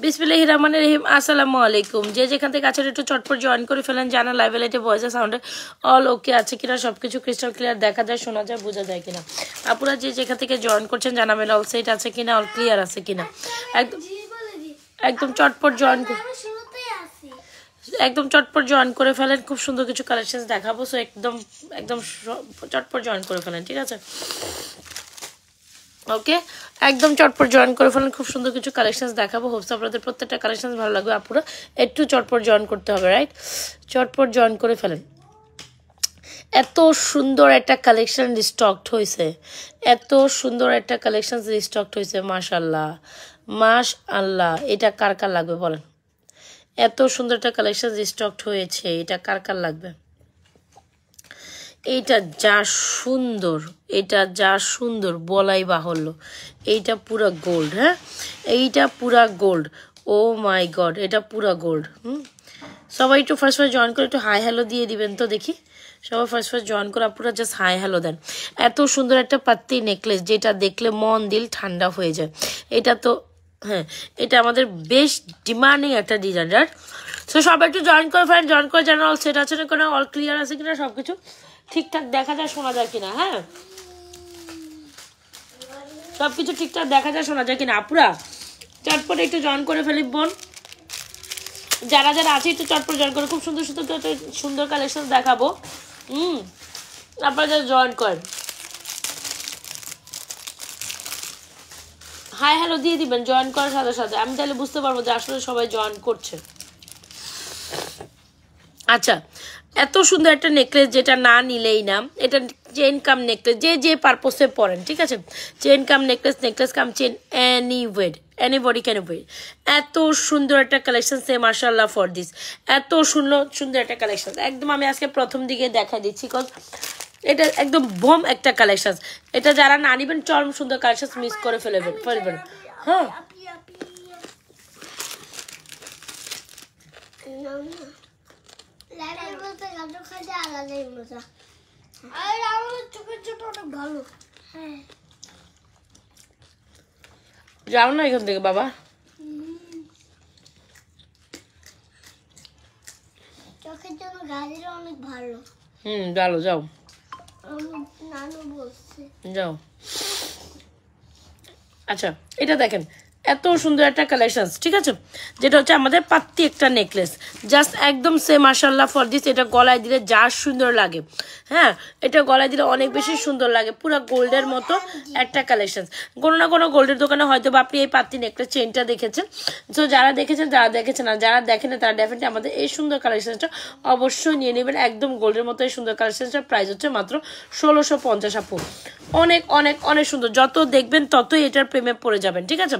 বিসমিল্লাহির রহমানির রহিম। আসসালামু আলাইকুম। যে যেখান থেকে আছেন একটু চটপট জয়েন করে ফেলেন। জানা লাইভে লাইটে ভয়েসে সাউন্ডে অল ওকে আছে কিনা, সবকিছু ক্রিস্টাল ক্লিয়ার দেখা যায়, শোনা যায়, বোঝা যায় কিনা। আপনারা যে যেখান থেকে জয়েন করছেন জানাবেন অল সেট আছে কিনা, অল ক্লিয়ার আছে কিনা। একদম একদম চটপট জয়েন একদম চটপট জয়েন করে ফেলেন। খুব সুন্দর কিছু কালেকশন দেখাবো, সো একদম একদম চটপট জয়েন করে ফেলেন, ঠিক আছে? ওকে, একদম চটপট জয়েন করে ফেলেন। খুব সুন্দর কিছু কালেকশন দেখাবো। হোপস আপনাদের প্রত্যেকটা কালেকশন ভালো লাগবে। আপুরা একটু চটপট জয়েন করতে হবে, রাইট? চটপট জয়েন করে ফেলেন। এত সুন্দর একটা কালেকশন রিস্টকড হয়েছে, এত সুন্দর একটা কালেকশন রিস্টকড হয়েছে। মাশাল্লাহ মাশাল্লাহ। এটা কার কার লাগবে বলেন? এত সুন্দর একটা কালেকশন রিস্টকড হয়েছে, এটা কার কার লাগবে? এইটা যা সুন্দর, এটা যা সুন্দর বলাই বাহুল্য। এইটা পুরা গোল্ড, হ্যাঁ এইটা পুরা গোল্ড। ও মাই গড, এটা পুরা গোল্ড। সবাই একটু ফার্স্ট জয়েন করে একটু হাই হ্যালো দিয়ে দিবেন তো দেখি। সবাই ফার্স্ট জয়েন করে আপনারা জাস্ট হাই হ্যালো দেন। এত সুন্দর একটা পাত্তি নেকলেস, যেটা দেখলে মন দিল ঠান্ডা হয়ে যায়। এটা তো হ্যাঁ, এটা আমাদের বেশ ডিমান্ডিং একটা ডিজাইন, রাইট? সো সবাই একটু জয়েন করে ফেলেন। জয়েন করে জানা অল সেট আছে না কোনো, অল ক্লিয়ার আছে কিনা, সবকিছু ঠিকঠাক দেখা যায়, শোনা যায় কিনা। হ্যাঁ, সবকিছু ঠিকঠাক দেখা যায়, শোনা যায় কিনা। আপুরা চটপট একটু জয়েন করে ফেলি বোন। যারা যারা আছে একটু চটপট জয়েন করে। খুব সুন্দর সুন্দর সুন্দর কালেকশন দেখাবো। আপনারা যারা জয়েন করেন হাই হ্যালো দিয়ে দিবেন জয়েন করার সাথে সাথে। আমি তাহলে বুঝতে পারবো যে আসলে সবাই জয়েন করছে। আচ্ছা, এত সুন্দর একটা নেকলেস, যেটা না নিলেই না। এটা চেন কাম নেকলেস, যে যে পারপোসে পরেন, ঠিক আছে? Chain cum necklace, necklace cum chain, anyway anybody can wear. এত সুন্দর একটা কালেকশন সে মাশাআল্লাহ ফর দিস। এত সুন্দর সুন্দর একটা কালেকশন একদম আমি আজকে প্রথম দিকে দেখা দিচ্ছি, কজ এটা একদম বম একটা কালেকশন। এটা যারা না নিবেন চরম সুন্দর কালেকশন মিস করে ফেলবেন। হ্যাঁ, যাও না এখান থেকে বাবা। চোখের জন্য গাড়িটা অনেক ভালো। ভালো, যাও নানু বলছে যাও। আচ্ছা, এটা দেখেন এত সুন্দর একটা কালেকশন, ঠিক আছে? যেটা হচ্ছে আমাদের পাত্তি একটা নেকলেস, জাস্ট একদম সে মাশাআল্লাহ ফর দিস। এটা গলায় দিলে যা সুন্দর লাগে, হ্যাঁ এটা গলায় দিলে অনেক বেশি সুন্দর লাগে। পুরো গোল্ডের মতো একটা কালেকশন। কোনো না কোনো গোল্ডের দোকানে হয়তো বা আপনি এই পাত্তি নেকলেস চেনটা দেখেছেন। তো যারা দেখেছেন আর যারা দেখেন না তারা ডেফিনেটলি আমাদের এই সুন্দর কালেকশনটা অবশ্যই নিয়ে নেবেন। একদম গোল্ডের মতো এই সুন্দর কালেকশনটার প্রাইস হচ্ছে মাত্র 1650। আপু অনেক অনেক অনেক সুন্দর, যত দেখবেন ততই এটার প্রেমে পড়ে যাবেন, ঠিক আছে?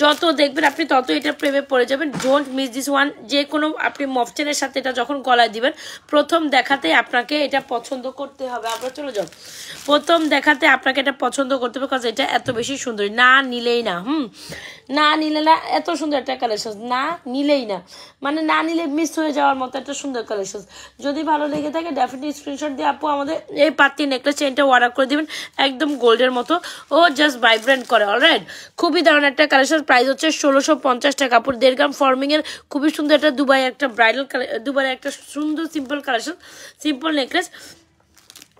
যত দেখবেন আপনি তত এটা প্রেমে পড়ে যাবেন। Don't miss this one. যে কোনো আপনি মফচেনের সাথে এটা যখন গলায় দিবেন, প্রথম দেখাতে আপনাকে এটা পছন্দ করতে হবে। আমরা চলে যাও, প্রথম দেখাতে আপনাকে এটা পছন্দ করতে হবে, কারণ এটা এত বেশি সুন্দর। না নিলেই না, না নিলে না। এত সুন্দর একটা কালেকশন, না নিলেই না, মানে না নিলে মিস হয়ে যাওয়ার মতো একটা সুন্দর কালেকশন। যদি ভালো লেগে থাকে ডেফিনেটলি স্ক্রিনশট দিয়ে আপু আমাদের এই পাত্তি নেকলেস চেনটা অর্ডার করে দিবেন। একদম গোল্ডের মতো, ও জাস্ট ভাইব্রেন্ট করে। অলরাইট, খুবই দারুণ একটা কালেকশন। প্রাইস হচ্ছে 1650 টাকা। কাপড় 1.5 গ্রাম ফর্মিং এর খুবই সুন্দর একটা দুবাই একটা ব্রাইডাল, দুবাই একটা সুন্দর সিম্পল কালেকশন, সিম্পল নেকলেস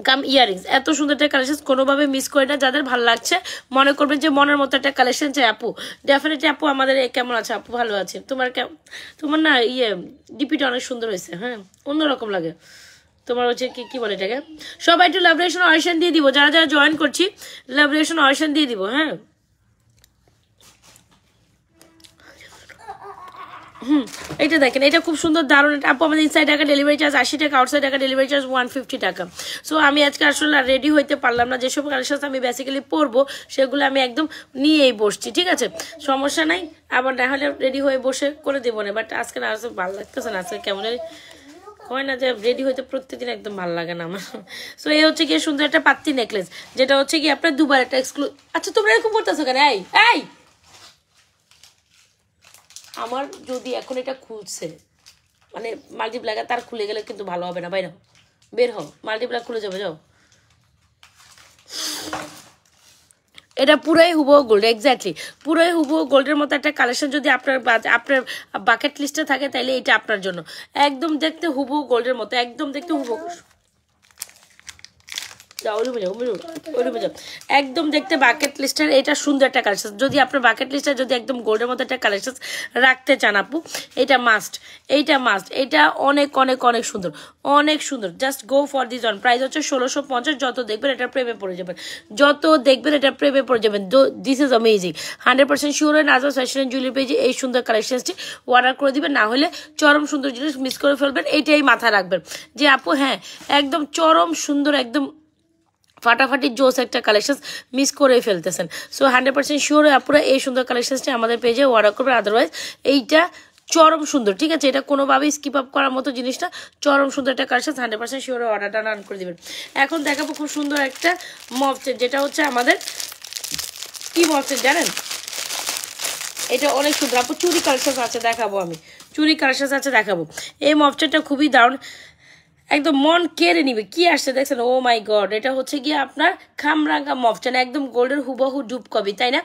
কাম ইয়ারিংস। এত সুন্দর একটা কালেকশন, কোনোভাবে মিস করে না। যাদের ভালো লাগছে, মনে করবেন যে মনের মতো একটা কালেকশন চাই আপু, ডেফিনেটলি আপু আমাদের কেমন আছে? আপু ভালো আছে। তোমার না ডিপিটা অনেক সুন্দর হয়েছে, হ্যাঁ অন্যরকম লাগে তোমার। হচ্ছে কি বলে এটাকে, সবাই একটু লাভরেশন অডিশন দিয়ে দিব। যারা যারা জয়েন করছি লাভরেশন অডিশন দিয়ে দিব। হ্যাঁ, এটা দেখেন, এটা খুব সুন্দর দারুণ। আপু আমাদের ইনসাইড টাকা ডেলিভারি চার্জ 80 টাকা, আউটসাইড টাকা ডেলিভারি চার্জ 150 টাকা। সো আমি আজকে আসলে রেডি হইতে পারলাম না। যেসব কালেকশন আমি বেসিক্যালি পরবো সেগুলো আমি একদম নিয়েই বসছি, ঠিক আছে? সমস্যা নাই, আবার না হলে রেডি হয়ে বসে করে দেবো না। বাট আজকে না আসলে ভালো লাগতেছে না। আজকে কেমন হয় না যে রেডি হইতে প্রত্যেকদিন একদম ভালো লাগে না আমার। সো এই হচ্ছে গিয়ে সুন্দর একটা পাত্তি নেকলেস, যেটা হচ্ছে কি আপনার দুবার একটা আচ্ছা তোমরা এরকম করতেছো কেন? এই আমার যদি এখন এটা খুলছে, মানে মাল্টিপ্লাগ তার খুলে গেলে কিন্তু ভালো হবে না। বাইরে বের হও, মাল্টিপ্লাগ খুলে যাবে, যাও। এটা পুরাই হুবহু গোল্ড, এক্স্যাক্টলি পুরাই হুবহু গোল্ডের মতো একটা কালেকশন যদি আপনার বাকেট লিস্টে থাকে তাহলে এটা আপনার জন্য। একদম দেখতে হুবহু গোল্ডের মতো, একদম দেখতে হুবহু, একদম দেখতে বাকেট লিস্টের এটা সুন্দর একটা কালেকশন। যদি আপনার বাকেট লিস্টে যদি একদম গোল্ডের মতো একটা কালেকশন রাখতে চান আপু, এটা মাস্ট, এটা অনেক অনেক অনেক সুন্দর, অনেক সুন্দর। Just go for this one. Price হচ্ছে 1650। যত দেখবেন এটা প্রেমে পড়ে যাবেন, যত দেখবেন এটা প্রেমে পড়ে যাবেন। This is amazing. 100% শিওর হয় নাজমা ফ্যাশন অ্যান্ড জুয়েলারি পেজে এই সুন্দর কালেকশনটি অর্ডার করে দিবেন, না হলে চরম সুন্দর জিনিস মিস করে ফেলবেন। এইটাই মাথায় রাখবেন যে আপু হ্যাঁ একদম চরম সুন্দর, একদম ফাটাফাটি জোস একটা কালেকশন মিস করে ফেলতেছেন। সো 100% শিওর আপনারা এই সুন্দর কালেকশনটি আমাদের পেজে অর্ডার করবেন। আদারওয়াইজ এইটা চরম সুন্দর, ঠিক আছে, এটা কোনোভাবেই স্কিপ আপ করার মতো জিনিস না। চরম সুন্দর একটা কালেকশন, 100% শিওর অর্ডারটা রান করে দেবেন। এখন দেখাবো খুব সুন্দর একটা মফ সেট, যেটা হচ্ছে আমাদের কি মফ সেট জানেন, এটা অনেক সুন্দর আপু। চুরি কালেকশন আছে দেখাবো, আমি চুরি কালেকশন আছে দেখাবো। এই মফ সেটটা খুবই দারুণ, একদম মন কেড়ে নিবে। কি আসছে দেখছেন, ও মাই গড, এটা হচ্ছে গিয়ে আপনার খামরাঙ্গা মফচেন, একদম গোল্ডের হুবহু ডুব কপি, তাই না?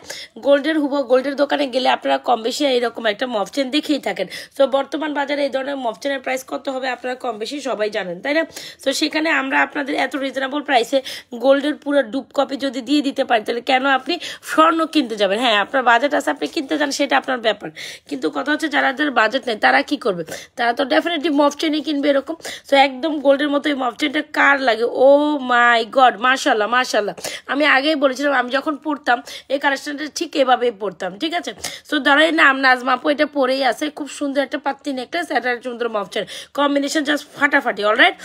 গোল্ডের হুবহু, গোল্ডের দোকানে গেলে আপনারা কম বেশি এরকম একটা মফচেন দেখেই থাকেন। তো বর্তমান বাজারে এই ধরনের মফচেনের প্রাইস কত হবে আপনারা কম বেশি সবাই জানেন, তাই না? তো সেখানে আমরা আপনাদের এত রিজনেবল প্রাইসে গোল্ডের পুরো ডুব কপি যদি দিয়ে দিতে পারি, তাহলে কেন আপনি স্বর্ণ কিনতে যাবেন? হ্যাঁ আপনার বাজেট আছে, আপনি কিনতে যান, সেটা আপনার ব্যাপার। কিন্তু কথা হচ্ছে যারা যারা বাজেট নেই তারা কি করবে? তারা তো ডেফিনেটলি মফচেনই কিনবে এরকম। তো একদম গোল্ডের মতো এই মফচেনটা কার লাগে? ও মাই গড, মাশাল্লাহ মাশাল্লাহ। আমি আগেই বলেছিলাম আমি যখন পড়তাম এই কালেকশনটা ঠিক এভাবেই পড়তাম, ঠিক আছে? তো ধরো এই নাম নাজমা আপু এটা পরেই আছে, খুব সুন্দর একটা পাত্তি নেকলেস, এটা সুন্দর মফচেন কম্বিনেশন, জাস্ট ফাটাফাটি। অলরাইট,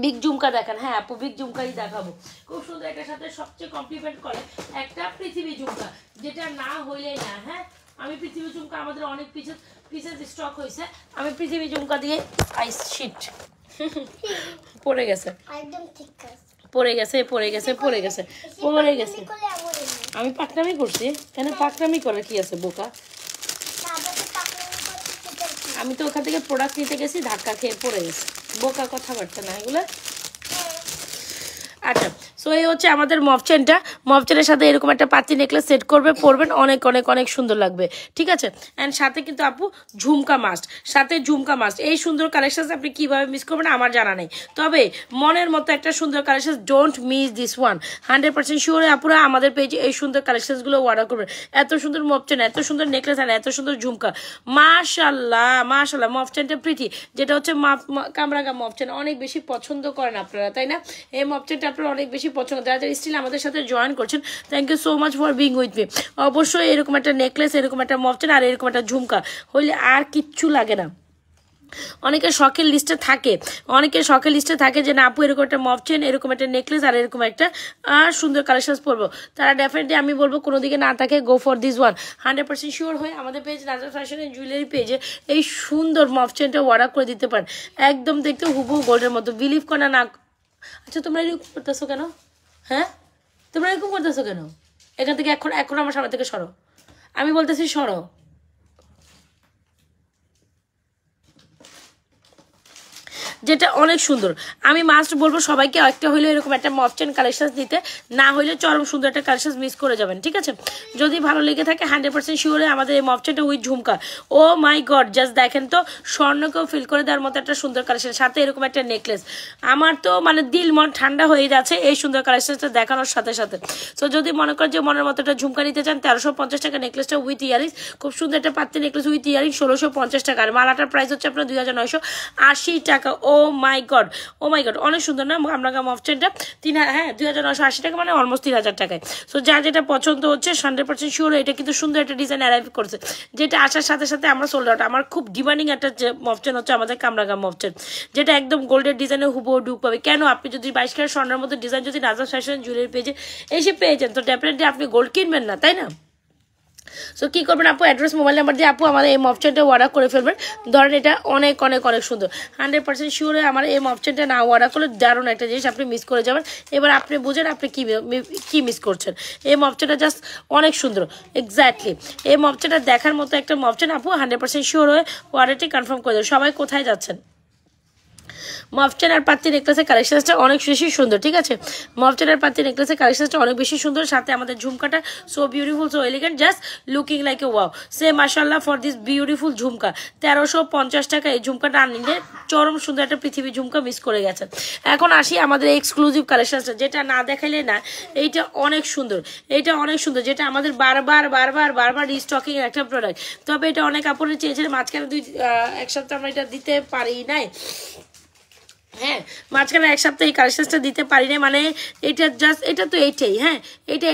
বিগ ঝুমকা দেখেন। হ্যাঁ আপু বিগ ঝুমকাই দেখাবো, খুব সুন্দর। এটার সাথে সবচেয়ে কমপ্লিমেন্ট করে একটা পৃথিবী ঝুমকা, যেটা না হইলেই না। হ্যাঁ আমি পৃথিবী ঝুমকা, আমাদের অনেক পিসেস স্টক হয়েছে, আমি পৃথিবী ঝুমকা দিয়ে আইস শিট পড়ে গেছে, পড়ে গেছে পড়ে গেছে পড়ে গেছে পড়ে গেছে। আমি পাকনামি করছি, কেন পাকনামি করার কি আছে বোকা? আমি তো ওখান থেকে প্রোডাক্ট নিতে গেছি, ধাক্কা খেয়ে পড়ে গেছে। বোকা কথাবার্তা না এগুলো। আচ্ছা, সো এই হচ্ছে আমাদের মফচেনটা। মফচেনের সাথে এরকম একটা পাতি নেকলেস সেট করবে, পরবেন, অনেক অনেক অনেক সুন্দর লাগবে, ঠিক আছে? অ্যান্ড সাথে কিন্তু আপু ঝুমকা মাস্ট, সাথে ঝুমকা মাস্ট। এই সুন্দর কালেকশন আপনি কিভাবে মিস করবেন আমার জানা নেই, তবে মনের মতো একটা সুন্দর collection, don't miss this one. 100% sure আপুরা আমাদের পেজে এই সুন্দর কালেকশনগুলো অর্ডার করবেন। এত সুন্দর মফচেন, এত সুন্দর নেকলেস আর এত সুন্দর ঝুমকা, মাশাল্লাহ মাশাল্লাহ। মফচেনটা প্রীতি, যেটা হচ্ছে কামরাঙ্গা মফচেন, অনেক বেশি পছন্দ করেন আপনারা, তাই না? এই মফচেনটা আপনারা অনেক বেশি পছন্দ, যারা যারা স্টিল আমাদের সাথে জয়েন করছেন, thank you so much for being with me. অবশ্যই এরকম একটা নেকলেস, এরকম একটা মফচেন আর এরকম একটা ঝুমকা হইলে আর কিচ্ছু লাগে না। অনেকের শখের লিস্টে থাকে, অনেকের শখের লিস্টে থাকে যে না আপু এরকম একটা মফচেন, এরকম একটা নেকলেস আর এরকম একটা সুন্দর কালেকশন পরবো, তারা ডেফিনেটলি আমি বলবো কোনো দিকে না থাকে, go for this one. 100% sure হয়ে আমাদের page Nazma fashion and jewellery পেজে এই সুন্দর মফচেনটা অর্ডার করে দিতে পারেন। একদম দেখতে হুবহু গোল্ডের মতো, বিলিভ করা না। আচ্ছা তোমরা এরকম করতেছো কেন? হ্যাঁ তোমরা এরকম করতেছো কেন? এখান থেকে এখন এখন আমার সামনে থেকে সরো, আমি বলতেছি সরো। যেটা অনেক সুন্দর, আমি মাস্ট বলবো সবাইকে একটা হইলে এরকম একটা মফচেন কালেকশন দিতে, না হইলে চরম সুন্দর একটা কালেকশন মিস করে যাবেন, ঠিক আছে? যদি ভালো লেগে থাকে 100% শিওরে আমাদের এই মফচেনটা with jhumka, oh my god, just দেখেন তো, স্বর্ণকেও ফিল করে দেওয়ার মতো একটা সুন্দর কালেকশন, সাথে এরকম একটা নেকলেস। আমার তো মানে দিল মন ঠান্ডা হয়ে যাচ্ছে এই সুন্দর কালেকশনটা দেখানোর সাথে সাথে। তো যদি মনে করেন যে মনের মতো একটা ঝুমকা নিতে চান, 1350 টাকা নেকলেসটা উইথ ইয়ারিংস, খুব সুন্দর একটা পাত্তি নেকলেস উইথ ইয়ারিংস 1650 টাকা, আর মালাটার প্রাইস হচ্ছে আপনার 2980 টাকা। ও my god, O my god, অনেক সুন্দর না আমরা মফচেনটা? 2980 টাকা, মানে অলমোস্ট 3000 টাকায়। সো যার যেটা পছন্দ হচ্ছে 100% শিওর এটা কিন্তু সুন্দর একটা ডিজাইন অ্যারাইভ করছে, যেটা আসার সাথে সাথে আমরা সোল্ড আউট। আমার খুব ডিমান্ডিং একটা মফচেন হচ্ছে আমাদের কামরাঙ্গা মফচেন, যেটা একদম গোল্ডের ডিজাইনে হুবহু ঢুক পাবে। কেন? আপনি যদি 22 ক্যারেট স্বর্ণের মতো ডিজাইন যদি নাজমা ফ্যাশন জুয়েলারি পেজে এসে পেয়েছেন, তো ডেফিনেটলি আপনি গোল্ড কিনবেন না, তাই না? সো কী করবেন আপু, অ্যাড্রেস মোবাইল নাম্বার দিয়ে আপু আমার এই মফচেনটা অর্ডার করে ফেলবেন। ধরেন এটা অনেক অনেক অনেক সুন্দর, 100% শিওর আমার এই মফচেনটা না অর্ডার করলে দারুণ একটা জিনিস আপনি মিস করে যাবেন। এবার আপনি বুঝেন আপনি কি মিস করছেন। এই মফচেনটা জাস্ট অনেক সুন্দর, এক্স্যাক্টলি এই মফচেনটা দেখার মতো একটা মফচেন আপু। 100% শিওর হয়ে অর্ডারটি কনফার্ম করে দেবেন। সবাই কোথায় যাচ্ছেন? মফচেন আর পাত্তি নেকলেসের কালেকশনসটা অনেক বেশি সুন্দর, ঠিক আছে। মফচেন আর পাত্তি নেকলেসের কালেকশনসটা অনেক বেশি সুন্দর, সাথে আমাদের ঝুমকাটা so beautiful, so elegant, just looking like a wow. Say মাশাআল্লাহ ফর দিস বিউটিফুল ঝুমকা। 1350 টাকা এই ঝুমকাটা আনলে চরম সুন্দর একটা পৃথিবী ঝুমকা মিস করে গেছে। এখন আসি আমাদের এক্সক্লুসিভ কালেকশনসটা, যেটা না দেখাইলে না। এইটা অনেক সুন্দর, এইটা অনেক সুন্দর, যেটা আমাদের বারবার রিস্টকিং এর একটা প্রোডাক্ট। তবে এটা অনেক আপনারা চেয়েছিলেন, মাঝখানে এক সপ্তাহ আমরা এটা দিতে পারি নাই। হ্যাঁ, মাঝখানে এক সপ্তাহে এই কালেকশনসটা দিতে পারি না, মানে এটা জাস্ট এটা তো এইটাই। হ্যাঁ,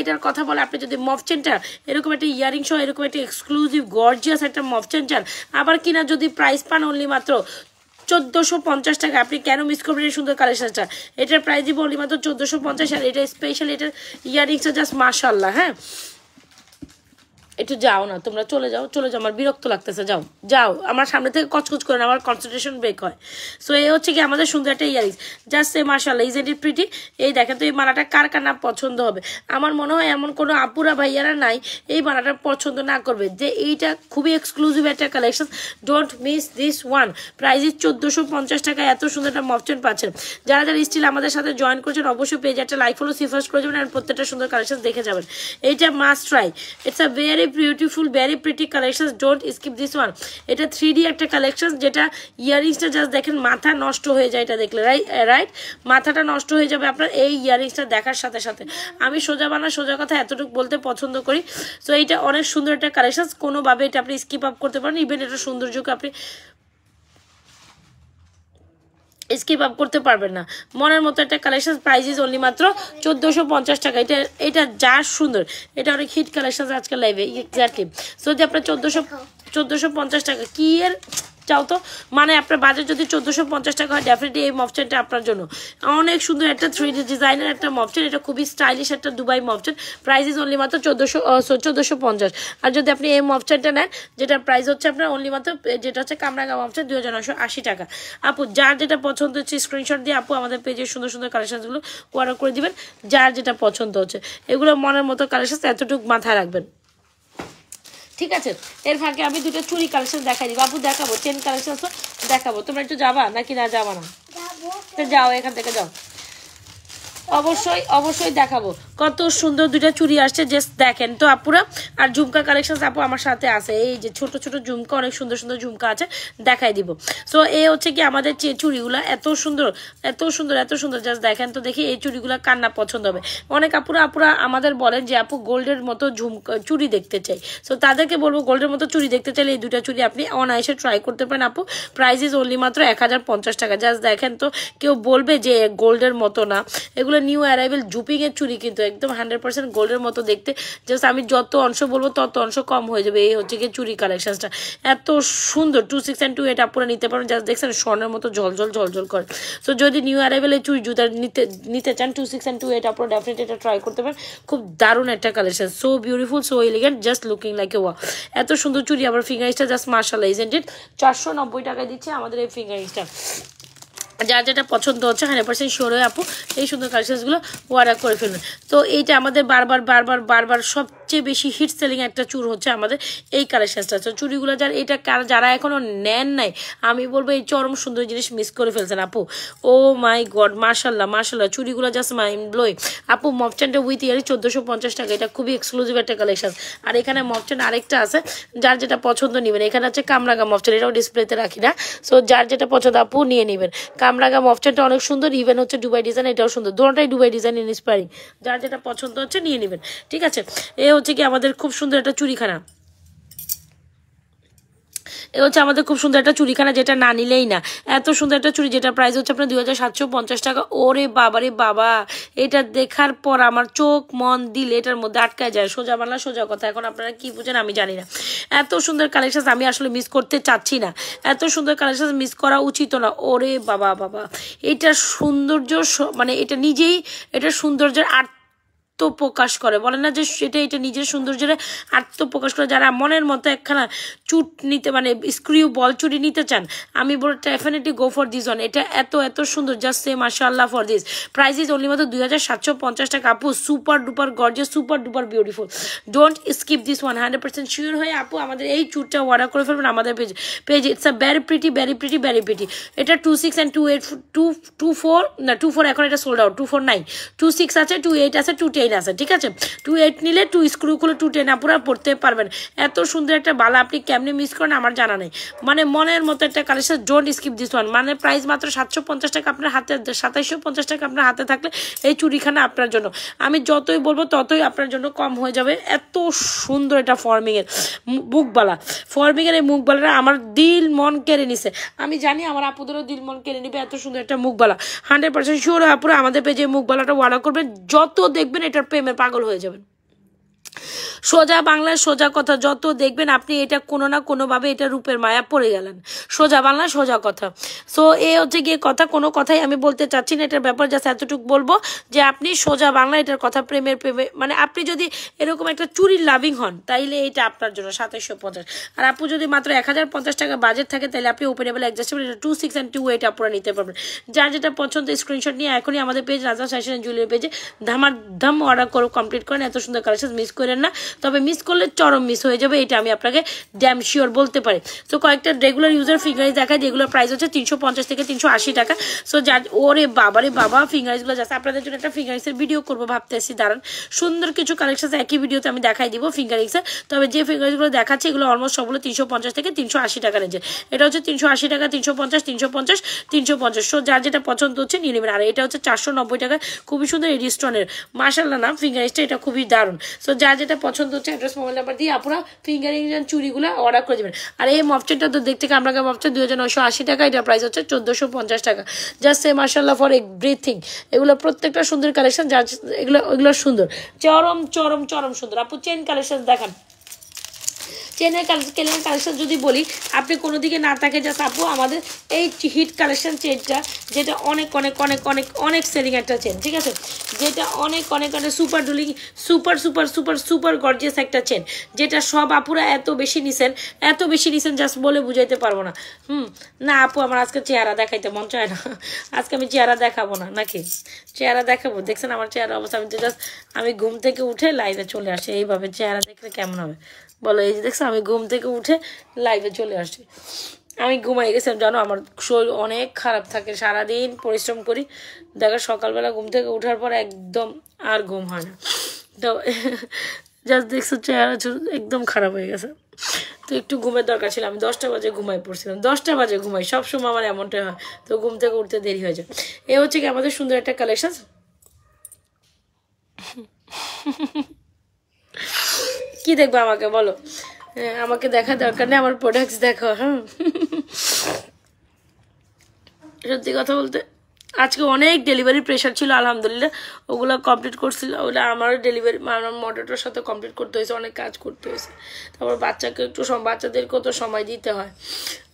এটার কথা বলে আপনি যদি মফচেনটা এরকম একটা ইয়ারিং সহ এরকম একটা এক্সক্লুসিভ গর্জিয়াস একটা মফচেন চান, আবার কিনা যদি প্রাইস পান অনলি মাত্র 1450 টাকা, আপনি কেন মিস করবেন এই সুন্দর কালেকশনটা। এটার প্রাইস দিব অনলি মাত্র 1450। আর এটা স্পেশাল, এটার ইয়ারিংসটা জাস্ট মাশাআল্লাহ। হ্যাঁ, একটু যাও না তোমরা, চলে যাও, আমার বিরক্ত লাগতেছে, যাও আমার সামনে থেকে কচকচ করে না, আমার কনসেন্ট্রেশন ব্রেক হয়। সো এই হচ্ছে কি আমাদের সুন্দর একটা ইয়ারিংস, জাস্ট সে মাশাআল্লাহ, ইজ ইট প্রিটি। এই দেখেন তো এই মালাটা কার না পছন্দ হবে। আমার মনে হয় এমন কোনো আপুরা ভাইয়ারা নাই এই মালাটা পছন্দ না করবে, যে এইটা খুবই এক্সক্লুসিভ একটা collection. Don't miss this one. Price 1450 টাকা এত সুন্দর একটা মফচেন পাচ্ছেন। যারা স্টিল আমাদের সাথে জয়েন করছেন অবশ্যই পেজে একটা লাইক ফলো সিফার্স করে যাবেন, আর প্রত্যেকটা সুন্দর কালেকশন দেখে যাবেন। এইটা must try, it's a very beautiful very pretty collection, don't skip this one. এটা 3D একটা কালেকশন, যেটা ইয়ারিংসটা জাস্ট দেখেন মাথা নষ্ট হয়ে যায় এটা দেখলে, রাইট, মাথাটা নষ্ট হয়ে যাবে আপনার এই ইয়ারিংসটা দেখার সাথে সাথে। আমি সোজা কথা এতটুকু বলতে পছন্দ করি। সো এইটা অনেক সুন্দর একটা কালেকশন, কোনোভাবে এটা আপনি স্কিপ আপ করতে পারেন, ইভেন এটা সৌন্দর্যকে আপনি স্কিপ আপ করতে পারবেন না। মনের মতো একটা কালেকশন, প্রাইস ইজ অনলি মাত্র 1450 টাকা। এটা যা সুন্দর, এটা অনেক হিট কালেকশন আজকাল লাইভে, এক্স্যাক্টলি। সো যে আপনার 1450 টাকা কি এর চাও তো, মানে আপনার বাজেট যদি 1450 টাকা হয়, ডেফিনেটলি এই মফচেনটা আপনার জন্য অনেক সুন্দর একটা 3D ডিজাইনের একটা মফচেন। এটা খুবই স্টাইলিশ একটা দুবাই মফচেন, প্রাইস ইজ অনলি মাত্র 1450। আর যদি আপনি এই মফচেনটা নেন, যেটা প্রাইস হচ্ছে আপনার অনলি মাত্র, যেটা হচ্ছে কামরাঙ্গা মফচেন, 2980 টাকা। আপু যার যেটা পছন্দ হচ্ছে স্ক্রিনশট দিয়ে আপু আমাদের পেজের সুন্দর সুন্দর কালেকশনগুলো অর্ডার করে দিবেন, যার যেটা পছন্দ হচ্ছে। এগুলো মনের মতো কালেকশন, এতটুকু মাথায় রাখবেন, ঠিক আছে। এর ফাঁকে আমি দুটো চুরি কালেকশন দেখাই দিব, আপু দেখাবো, চেন কালেকশন দেখাবো। তোমরা একটু যাবা নাকি না যাবা না? যাও, এখান থেকে যাও, অবশ্যই দেখাবো। কত সুন্দর দুইটা চুড়ি আসছে, জাস্ট দেখেন তো আপুরা। আর ঝুমকা কালেকশন আপু আমার সাথে আছে, এই যে ছোট ছোট ঝুমকা, অনেক সুন্দর সুন্দর ঝুমকা আছে, দেখাই দিব। সো এই হচ্ছে কি আমাদের চুড়িগুলা এত সুন্দর, জাস্ট দেখেন তো দেখি এই চুড়িগুলা কার না পছন্দ হবে। অনেক আপুরা আমাদের বলেন যে আপু গোল্ডের মতো চুড়ি দেখতে চাই। সো তাদেরকে বলবো গোল্ডের মতো চুড়ি দেখতে চাইলে এই দুটা চুড়ি আপনি অনায়াসে ট্রাই করতে পারেন আপু। প্রাইস ইজ অনলি মাত্র 1050 টাকা। জাস্ট দেখেন তো, কেউ বলবে যে গোল্ডের মতো না, এগুলো নিউ অ্যারাইভেল জুপিং এর চুড়ি, কিন্তু একদম 100% গোল্ডের মতো দেখতে। জাস্ট আমি যত অংশ বলবো তত অংশ কম হয়ে যাবে। এই হচ্ছে কি চুড়ি কালেকশনটা এত সুন্দর, 26 and 28 আপনারা নিতে পারেন। জাস্ট দেখছেন স্বর্ণের মতো ঝলঝল করে। সো যদি নিউ অ্যারাইভেল এই চুড়ি জুতা নিতে চান 26 and 28 আপনারা ডেফিনেটলি এটা ট্রাই করতে পারেন। খুব দারুণ একটা collection, so beautiful, so elegant, just looking like এ ওয়া। এত সুন্দর চুড়ি, আবার ফিঙ্গারিংসটা জাস্ট মাশাআল্লাহ, ইজন্ট ইট। 490 টাকায় দিচ্ছে আমাদের এই ফিঙ্গারিংসটা। যার যেটা পছন্দ হচ্ছে 100% শিওর হয়ে আপু এই সুন্দর কালেকশনসগুলো অর্ডার করে ফেলবেন। তো এইটা আমাদের বারবার সবচেয়ে বেশি হিট সেলিং একটা চুর হচ্ছে আমাদের এই কালেকশনসটা। তো চুড়িগুলো যারা এখনো নেন নাই, আমি বলবো এই চরম সুন্দর জিনিস মিস করে ফেলছেন আপু। ও মাই গড, মাশাল্লাহ চুড়িগুলো জাস্ট মাইন্ড ব্লোয়িং আপু। মফচেনটা উইথ ইয়ারি 1450 টাকা, এটা খুবই এক্সক্লুসিভ একটা কালেকশন। আর এখানে মফচেন আরেকটা আছে, যার যেটা পছন্দ নেবেন। এখানে আছে কামরাঙ্গা মফচেন, এটাও ডিসপ্লেতে রাখি না। সো যার যেটা পছন্দ আপু নিয়ে নেবেন। কামরাঙ্গা মফচেনটা অনেক সুন্দর, ইভেন হচ্ছে দুবাই ডিজাইন, এটাও সুন্দর, দুটোটাই দুবাই ডিজাইন ইন্সপায়ারিং। যার যেটা পছন্দ হচ্ছে নিয়ে নেবেন, ঠিক আছে। এ হচ্ছে কি আমাদের খুব সুন্দর একটা চুড়িখানা, যেটা না নিলেই না। এত সুন্দর একটা চুড়ি, যেটা প্রাইস হচ্ছে আপনার 2750 টাকা। ওরে বাবা, এটা দেখার পর আমার চোখ মন দিল এটার মধ্যে আটকায় যায়। সোজা বাংলা সোজা কথা, এখন আপনারা কি বুঝেন আমি জানি না। এত সুন্দর কালেকশন আমি আসলে মিস করতে চাচ্ছি না, এত সুন্দর কালেকশন মিস করা উচিত না। ওরে বাবা, এটা সৌন্দর্য, মানে এটা নিজেই, এটা সৌন্দর্যের আত্মপ্রকাশ করে, বলে না যে এটা নিজের সৌন্দর্যের আত্মপ্রকাশ করে। যারা মনের মতো একখানা চুট নিতে মানে স্ক্রিউ বল চুরি নিতে চান, আমি বলি definitely go for this one. এটা এত সুন্দর, জাস্ট সে মাশাআল্লাহ for this. Price is only মাত্র 2750 টাকা আপু। Super duper gorgeous, super duper beautiful. Don't skip this one. 100% sure হয়ে আপু আমাদের এই চুটটা অর্ডার করে ফেলবেন আমাদের page. It's a very pretty, very pretty, very pretty. এটা 26 and 28, 24 না 24 এখন এটা সোল্ড আউট। 24 নাই, 26 আছে, 28 আছে, 210 আছে, ঠিক আছে। 28 নিলে 2 স্ক্রু খুলে 210 আপুরা পড়তে পারবেন। এত সুন্দর একটা বালা আপনি কেমনে মিস করেন আমার জানা নেই। মানে মনের মতো একটা collection, don't skip this one. মানে প্রাইস মাত্র 750 টাকা আপনার হাতে, 2750 টাকা আপনার হাতে থাকলে এই চুড়িখানা আপনার জন্য, আমি যতই বলবো ততই আপনার জন্য কম হয়ে যাবে। এত সুন্দর এটা ফর্মিংয়ের মুখবালা, ফর্মিংয়ের এই মুখবালাটা আমার দিল মন কেড়ে নিছে। আমি জানি আমার আপুদেরও দিল মন কেড়ে নিবে। এত সুন্দর একটা মুখবালা, 100% শিওর আপুরা আমাদের পেজে মুখবালাটা অর্ডার করবেন। যত দেখবেন এটার প্রেমে পাগল হয়ে যাবেন। সোজা বাংলায় সোজা কথা, যত দেখবেন আপনি এটা কোনো না কোনোভাবে এটা রূপের মায়া পড়ে গেলেন। সোজা বাংলায় সোজা কথা। সো এ হচ্ছে গিয়ে কথা, কোনো কথাই আমি বলতে চাচ্ছি না এটার ব্যাপার। জাস্ট এতটুকু বলবো যে আপনি সোজা বাংলা এটার কথা, প্রেমে মানে আপনি যদি এরকম একটা চুরির লাভিং হন তাইলে এটা আপনার জন্য 2750। আর আপু যদি মাত্র 1050 টাকা বাজেট থাকে তাহলে আপনি ওপেনেবল অ্যাডজাস্টেবল এটা 26 and 28 আপনারা নিতে পারবেন। যার যেটা পছন্দ স্ক্রিনশট নিয়ে এখনই আমাদের পেজ রাজা ফ্যাশন অ্যান্ড জুয়েলারি পেজে ধাম অর্ডার করে কমপ্লিট করেন। এত সুন্দর কালেকশন মিস করেন না, তবে মিস করলে চরম মিস হয়ে যাবে, এটা আমি আপনাকে ড্যাম শিওর বলতে পারি। তো কয়েকটা রেগুলার ইউজার ফিঙ্গারিজ দেখায় যেগুলোর প্রাইস হচ্ছে 350 থেকে 380 টাকা। সো যার ওরে বাবা ফিঙ্গারিজগুলো যাচ্ছে আপনাদের জন্য একটা ফিঙ্গারিক্সের ভিডিও করবো ভাবতেছি, দাঁড়ান। সুন্দর কিছু কালেকশন একই ভিডিওতে আমি দেখাই দিব ফিঙ্গারিক্সের। তবে যে ফিঙ্গারিজগুলো দেখাচ্ছে এগুলো অলমোস্ট সবগুলো 350 থেকে 380 টাকা রেঞ্জে। এটা হচ্ছে 380 টাকা, 350, 350, 350। সো যার যেটা পছন্দ হচ্ছে নিয়ে নেবেন। আর এটা হচ্ছে 490 টাকা, খুবই সুন্দর এডিস্টনের মাশাআল্লাহ নাম ফিঙ্গারিংসটা, এটা খুবই দারুণ। সো যার যেটা পছন্দ হচ্ছে অ্যাড্রেস মোবাইল নাম্বার দিয়ে আপনারা ফিঙ্গারিং চুড়িগুলো অর্ডার করে দেবেন। আর এই মপচেনটা তো দেখতে কামরাগা মপচেন 2980 টাকা, এটা প্রাইস হচ্ছে 1450 টাকা। জাস্ট সে মাশাআল্লাহ ফর এভরিথিং। এগুলো প্রত্যেকটা সুন্দর কালেকশন, যার এগুলো সুন্দর, চরম চরম চরম সুন্দর। আপু চেন কালেকশন দেখান। চেনের কালেকশন যদি বলি আপনি কোনো দিকে না থাকে, জাস্ট আপু আমাদের এই হিট কালেকশন চেনটা, যেটা অনেক অনেক অনেক অনেক অনেক সেলিং একটা চেন, ঠিক আছে, যেটা অনেক অনেক অনেক super ডুলিং super super super super gorgeous একটা চেন, যেটা সব আপুরা এত বেশি নিছেন জাস্ট বলে বুঝাইতে পারবো না। না আপু আমার আজকে চেহারা দেখাইতে মন চায় না, আজকে আমি চেহারা দেখাবো না, নাকি চেহারা দেখাবো? দেখছেন আমার চেহারা অবস্থা, আমি ঘুম থেকে উঠে লাইভে চলে আসি, এইভাবে চেহারা দেখলে কেমন হবে বলো? এই যে দেখছো আমি ঘুম থেকে উঠে লাইভে চলে আসছি, আমি ঘুমাই গেছিলাম জানো, আমার শরীর অনেক খারাপ থাকে, সারাদিন পরিশ্রম করি, দেখো সকালবেলা ঘুম থেকে উঠার পর একদম আর ঘুম হয় না, তো জাস্ট দেখছো চেহারা একদম খারাপ হয়ে গেছে। তো একটু ঘুমের দরকার ছিল, আমি 10টা বাজে ঘুমাই পড়ছিলাম, 10টা বাজে ঘুমাই, সবসময় আমার এমনটাই হয়, তো ঘুম থেকে উঠতে দেরি হয়ে যায়। এ হচ্ছে কি আমাদের সুন্দর একটা কালেকশন। কি দেখবো আমাকে বলো? আমাকে দেখা দরকার নেই, আমার প্রোডাক্টস দেখো। হ্যাঁ সত্যি কথা বলতে আজকে অনেক ডেলিভারি প্রেশার ছিল, আলহামদুলিল্লাহ ওগুলো কমপ্লিট করছিল, ওগুলো আমারও ডেলিভারি আমার মডেলটার সাথে কমপ্লিট করতে হয়েছে, অনেক কাজ করতে হয়েছে। তারপর বাচ্চাদেরকেও তো সময় দিতে হয়,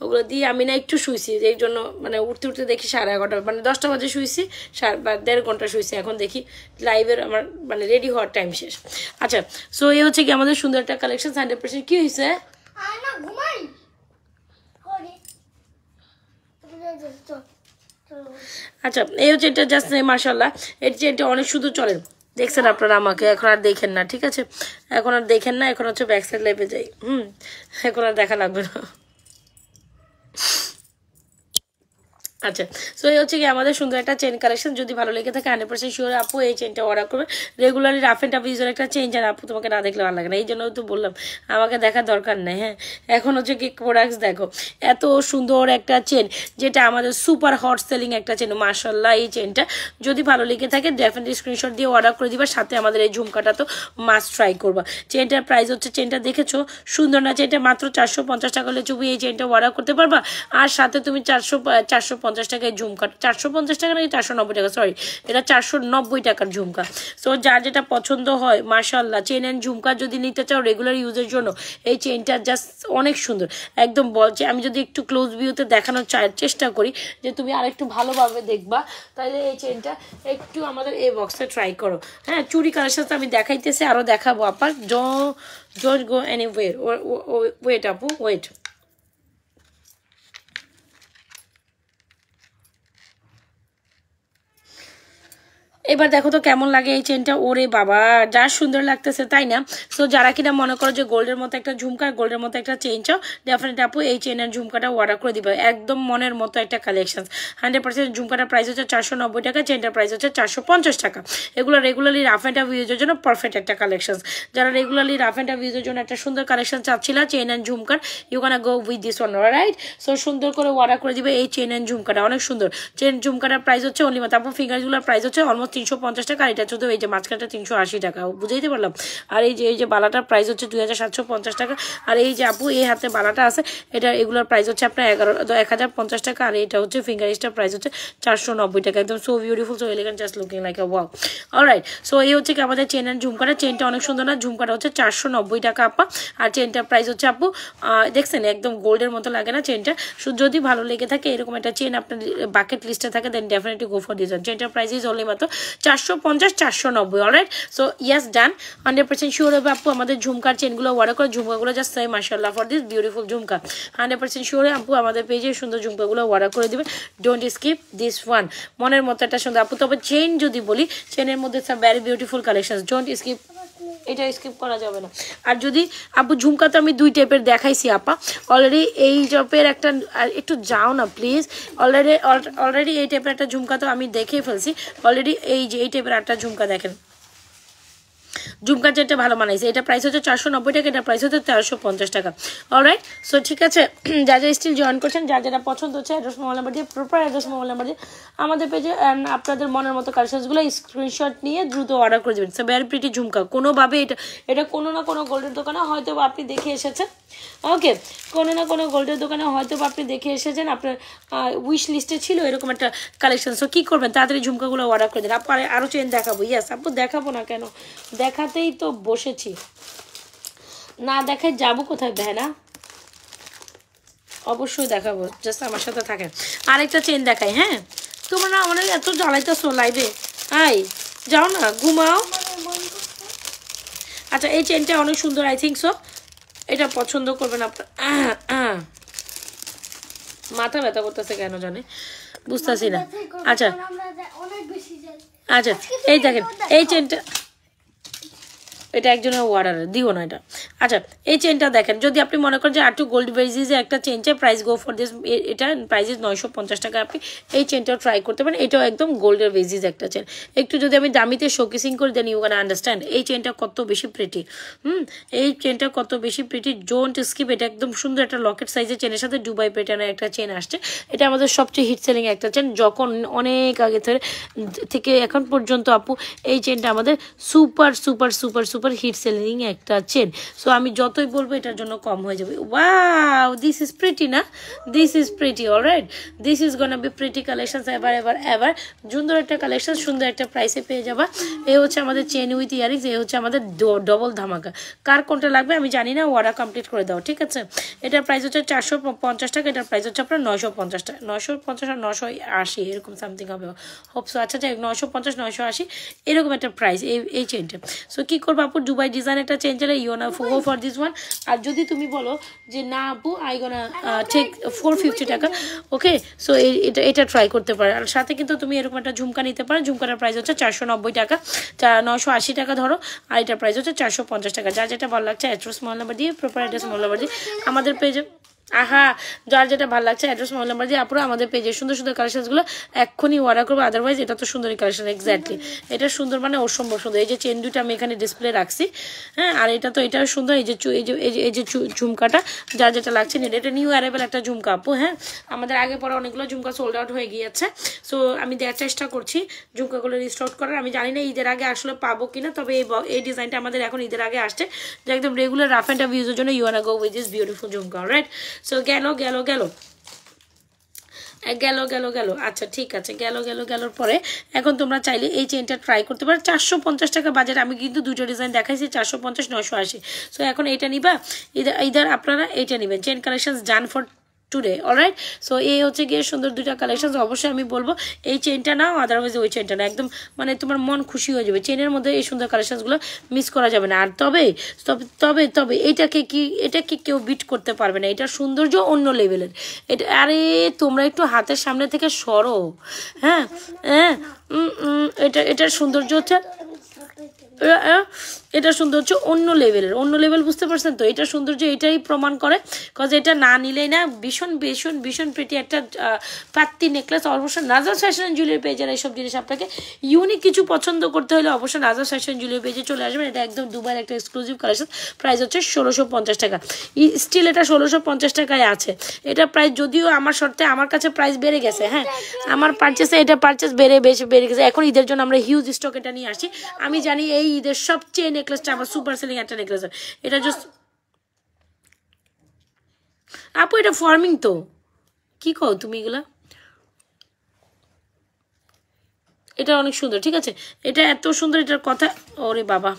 ওগুলো দিয়ে আমি না একটু শুইছি, এই জন্য মানে উঠতে দেখি 11:30, মানে 10টা বাজে শুইছি, 1.5 ঘন্টা শুইছি, এখন দেখি লাইভের আমার মানে রেডি হওয়ার টাইম শেষ। আচ্ছা সো এই হচ্ছে কি আমাদের সুন্দর একটা কালেকশন। 100% কি হয়েছে? আচ্ছা এই হচ্ছে এটা, জাস্ট মাশাআল্লাহ এটা অনেক সুন্দর চলে। দেখছেন আপনারা আমাকে, এখন আর দেখেন না, ঠিক আছে, এখন আর দেখেন না, এখন হচ্ছে ব্যাক সাইড লাইভে যাই। এখন আর দেখা লাগবে না। আচ্ছা সো এই হচ্ছে কি আমাদের সুন্দর একটা চেন কালেকশন। যদি ভালো লেগে থাকে 100% শিওর আপু এই চেনটা অর্ডার করবে। Regularly rough and tough user একটা চেন, আর আপু তোমাকে না দেখলে ভালো লাগে না, এই জন্য তো বললাম আমাকে দেখার দরকার নেই। হ্যাঁ এখন হচ্ছে কি প্রোডাক্টস দেখো, এত সুন্দর একটা চেন, যেটা আমাদের সুপার হট সেলিং একটা চেন, মাশাআল্লাহ। এই চেনটা যদি ভালো লেগে থাকে ডেফিনেটলি স্ক্রিনশট দিয়ে অর্ডার করে দিবা, সাথে আমাদের এই ঝুমকাটা তো মাস্ট ট্রাই করবা। চেনটার প্রাইস হচ্ছে, চেনটা দেখেছো সুন্দর না? চেনটা মাত্র 450 টাকা হলে চুপি এই চেনটা অর্ডার করতে পারবা, আর সাথে তুমি 450 450 টাকায় ঝুমকা, 450 টাকা নাকি 490 টাকা, সরি এটা 490 টাকার ঝুমকা। সো যার যেটা পছন্দ হয় মাশাআল্লাহ, চেন অ্যান্ড ঝুমকা যদি নিতে চাও রেগুলার ইউজের জন্য এই চেনটা জাস্ট অনেক সুন্দর, একদম বলছে। আমি যদি একটু ক্লোজ ভিউতে দেখানোর চেষ্টা করি যে তুমি আরেকটু ভালোভাবে দেখবা, তাহলে এই চেনটা একটু আমাদের এই বক্সে ট্রাই করো। হ্যাঁ, চুরি কালেকশন আমি দেখাইতেছি, আরও দেখাবো আপা, ডোন্ট গো এনিওয়্যার, ওয়েট আপু ওয়েট। এবার দেখো তো কেমন লাগে এই চেনটা, ওরে বাবা যা সুন্দর লাগতেছে তাই না। সো যারা কিনা মনে করো যে গোল্ডের মতো একটা ঝুমকা, গোল্ডের মতো একটা চেন চাও, ডেফিনেটলি আপু এই চেনের ঝুমকাটা অর্ডার করে দিবে, একদম মনের মতো একটা কালেকশন। 100% ঝুমকাটার প্রাইস হচ্ছে 490 টাকা, চেনটার প্রাইস হচ্ছে 450 টাকা। এগুলো রেগুলারলি রাফ অ্যান্ড টাফ ইউজের জন্য পারফেক্ট একটা কালেকশন। যারা রেগুলারলি রাফ অ্যান্ড টাফ ইউজের জন্য একটা সুন্দর কালেকশন চাচ্ছিল চেন অ্যান্ড ঝুমকার, you can go with this one, right. So সুন্দর করে অর্ডার করে দিবে এই চেন অ্যান্ড ঝুমকাটা, অনেক সুন্দর। চেন ঝুমকাটার প্রাইস হচ্ছে অনলি মাত্র আপু ফিঙ্গারগুলোর প্রাইস হচ্ছে অলমোস্ট 350 টাকা, এটা শুধু এই যে মাঝখানটা 380 টাকা, বুঝাইতে পারলাম। আর এই যে বালাটার প্রাইস হচ্ছে 2750 টাকা। আর এই যে আপু এই হাতে বালাটা আছে, এগুলোর প্রাইস হচ্ছে আপনার 1050 টাকা। আর এটা হচ্ছে ফিঙ্গারিস্টার প্রাইস হচ্ছে 490 টাকা, একদম so beautiful, so elegant, just looking like আ ওয়াও। অলরাইট, সো এই হচ্ছে কি আমাদের চেন অ্যান্ড ঝুমকাটা, চেনটা অনেক সুন্দর না, ঝুমকাটা হচ্ছে 490 টাকা আপা। আর চেনটার প্রাইস হচ্ছে আপু দেখছেন একদম গোল্ডের মতো লাগে না চেনটা। যদি ভালো লেগে থাকে এরকম একটা চেন আপনার বাকেট লিস্টে থাকে, then definitely go for this one. চেনটার প্রাইস ইজ অনলি মাত্র 450 490। Alright, so yes done, 100% sure হবে আপু আমাদের ঝুমকার চেনগুলো অর্ডার করে, ঝুমকাগুলো জাস্ট সাই মাশাআল্লাহ for this beautiful jhumka. 100% sure আপু আমাদের পেজে সুন্দর ঝুমকাগুলো অর্ডার করে দিবে, ডোন্ট স্কিপ দিস ওয়ান। মনের মতো একটা সুন্দর আপু। তবে চেন যদি বলি, চেনের মধ্যে very beautiful collection, don't skip, এটা স্কিপ করা যাবে না। আর যদি আপু ঝুমকা তো আমি 2 টাইপের দেখাইছি আপা অলরেডি, এই টাইপের একটা একটু যাও না প্লিজ, অলরেডি এই টাইপের একটা ঝুমকা তো আমি দেখে ফেলছি অলরেডি। এই যে এই টাইপের একটা ঝুমকা দেখেন, ঝুমকার যেটা ভালো মানাইছে, এটা প্রাইস হচ্ছে 490 টাকা, এটা প্রাইস হচ্ছে 1350 টাকা। অলরাইট, সো ঠিক আছে, যা যা স্টিল জয়েন করছেন, যার যেটা পছন্দ হচ্ছে অ্যাড্রেস মোবাইল নাম্বার দিয়ে, প্রপার অ্যাড্রেস মোবাইল নাম্বার দিয়ে আমাদের পেজে আপনাদের মনের মতো কালেকশনসগুলো স্ক্রিনশট নিয়ে দ্রুত অর্ডার করে দেবেন। সো ভেরি প্রিটি ঝুমকা, কোনোভাবে এটা কোনো না কোনো গোল্ডের দোকানে হয়তো আপনি দেখে এসেছেন, ওকে, কোনো না কোনো গোল্ডের দোকানে হয়তো আপনি দেখে এসেছেন, আপনার উইশ লিস্টে ছিল এরকম একটা কালেকশন। সো কী করবেন, তাড়াতাড়ি ঝুমকাগুলো অর্ডার করে দেন। আপু আরও চেন দেখাবো, ইয়াস আপু দেখাবো না কেন, দেখাতেই তো বসেছি, না দেখায় যাবো কোথায় ভ্যানা, অবশ্যই দেখাবো, জাস্ট আমার সাথে থাকেন। আরেকটা চেন দেখাই, হ্যাঁ তোমরা না আমাদের এত জ্বালাইতেছো লাইভে, আই যাও না ঘুমাও। আচ্ছা এই চেনটা অনেক সুন্দর, আই থিঙ্ক সো এটা পছন্দ করবেন আপনার। মাথা ব্যথা করতেছে কেন জানে, বুঝতেছি না। আচ্ছা আচ্ছা, এই দেখেন এই চেনটা, এটা একজনের অর্ডার দিও না এটা। আচ্ছা এই চেনটা দেখেন, যদি আপনি মনে করেন যে আরটু গোল্ড বেসিসে একটা চেন চাই, প্রাইস গো ফর দিস, এটা প্রাইস 950 টাকা, আপনি এই চেনটাও ট্রাই করতে পারেন, এটাও একদম গোল্ডের বেসিস একটা চেন। একটু যদি আমি দামিতে শোকেসিং করে দেন, ইউ ক্যান আন্ডারস্ট্যান্ড এই চেনটা কত বেশি প্রিটি। এই চেনটা কত বেশি প্রিটি, ডোন্ট স্কিপ। এটা একদম সুন্দর একটা লকেট সাইজের চেনের সাথে দুবাই প্যাটার্নের একটা চেন আসছে, এটা আমাদের সবচেয়ে হিট সেলিং একটা চেন, যখন অনেক আগে থেকে এখন পর্যন্ত আপু এই চেনটা আমাদের super super super super hit selling একটা চেন। সো আমি যতই বলবো এটার জন্য কম হয়ে যাবে। ওয়াও, দিস ইজ প্রিটি না, this is pretty, alright, this is gonna be pretty collection ever ever ever. সুন্দর একটা কালেকশন, সুন্দর একটা প্রাইসে পেয়ে যাবা। এই হচ্ছে আমাদের চেন উইথ ইয়ারিংস, এই হচ্ছে আমাদের ডবল ধামাকা। কার কোনটা লাগবে আমি জানি না, অর্ডার কমপ্লিট করে দাও, ঠিক আছে। এটার প্রাইস হচ্ছে 450 টাকা, এটার প্রাইস হচ্ছে আপনার 950 টাকা, 950 আর 980 এরকম সামথিং হবে হোপসো। আচ্ছা যাই 950 980 এরকম একটা প্রাইস এই চেনটা। সো কী করবো আপু, দুবাই ডিজাইন একটা চেন চাইলে ইউ না গো ফর দিস ওয়ান। আর যদি তুমি বলো যে না আপু আই গোনা টেক 450 টাকা, ওকে, সো এটা ট্রাই করতে পারো। আর সাথে কিন্তু তুমি এরকম একটা ঝুমকা নিতে পারো, ঝুমকাটার প্রাইস হচ্ছে 490 টাকা, 980 টাকা ধরো, আর এটার প্রাইস হচ্ছে 450 টাকা। যার যেটা ভালো লাগছে অ্যাড্রেস মোবাইল নাম্বার দিয়ে, প্রপার অ্যাড্রেস মোবাইল নাম্বার দিয়ে আমাদের পেজে, যার যেটা ভালো লাগছে অ্যাড্রেস মোবাইল নাম্বার দিয়ে আপুরা আমাদের পেজে সুন্দর সুন্দর কালেকশনগুলো এক্ষুনি অর্ডার করবো। আদারওয়াইজ এটা তো সুন্দরই কালেকশন, এক্স্যাক্টলি এটা সুন্দর মানে অসম্ভব সুন্দর। এই যে চেন দুটো আমি এখানে ডিসপ্লে রাখছি, হ্যাঁ, আর এটা তো এটাও সুন্দর। এই যে ঝুমকাটা যার যেটা লাগছে নিয়ে, এটা নিউ অ্যারাইভেল একটা ঝুমকা আপু, হ্যাঁ, আমাদের আগে পরে অনেকগুলো ঝুমকা সোল্ড আউট হয়ে গিয়েছে। সো আমি দেওয়ার চেষ্টা করছি ঝুমকাগুলো রিস্টক করার। আমি জানি না ঈদের আগে আসলে পাবো কিনা, তবে এই ডিজাইনটা আমাদের এখন ঈদের আগে আসছে, যে একদম রেগুলার রাফ অ্যান্ড টাফ ইউজের জন্য you wanna go with this beautiful jhumka, right. So গেল গেল গেল গেল, আচ্ছা ঠিক আছে, গেল গেল গেলোর পরে এখন তোমরা চাইলে এই চেনটা ট্রাই করতে পারো। 450 টাকা বাজার, আমি কিন্তু দুটো ডিজাইন দেখাইছি, 450, 980। সো এখন এইটা নিবা, ইদার আপনারা এইটা নেবেন। Chain collection done for today, alright. So এই হচ্ছে গিয়ে সুন্দর দুইটা কালেকশন। অবশ্যই আমি বলবো এই চেনটা নাও, আদারওয়াইজ ওই চেনটা না, একদম মানে তোমার মন খুশি হয়ে যাবে। চেনের মধ্যে এই সুন্দর কালেকশনসগুলো মিস করা যাবে না। আর তবে তবে তবে এটাকে কেউ বিট করতে পারবে না, এটার সৌন্দর্য অন্য লেভেলের। এটা আরে তোমরা একটু হাতের সামনে থেকে সরো, হ্যাঁ হ্যাঁ, এটার সৌন্দর্য হচ্ছে, এটা সৌন্দর্য অন্য লেভেলের, অন্য লেভেল, বুঝতে পারছেন তো? এটা সৌন্দর্য এটাই প্রমাণ করে, কজ এটা না নিলেই না। ভীষণ ভীষণ ভীষণ প্রিটি একটা পাত্তি নেকলেস। অবশ্যই নাজাস ফ্যাশন জুয়েলারি পেজের এইসব জিনিস আপনাকে ইউনিক কিছু পছন্দ করতে হলে অবশ্যই নাজাস ফ্যাশন জুয়েলারি পেজে চলে আসবেন। এটা একদম দুবাইয়ের একটা এক্সক্লুসিভ কালেকশন, প্রাইস হচ্ছে 1650 টাকা। স্টিল এটা 1650 টাকায় আছে। এটা প্রাইস যদিও আমার শর্তে আমার কাছে প্রাইস বেড়ে গেছে, হ্যাঁ আমার পারচেসে এটা পারচেস বেড়ে গেছে। এখন ঈদের জন্য আমরা হিউজ স্টক এটা নিয়ে আসছি। আমি জানি এই ঈদের সবচেয়ে নেকলেসটা আমার সুপার সেলিং একটা নেকলেস। এটা জাস্ট আপু এটা ফর্মিং তো, কি কও তুমি এগুলা? এটা অনেক সুন্দর, ঠিক আছে, এটা এত সুন্দর, এটার কথা ওরে বাবা,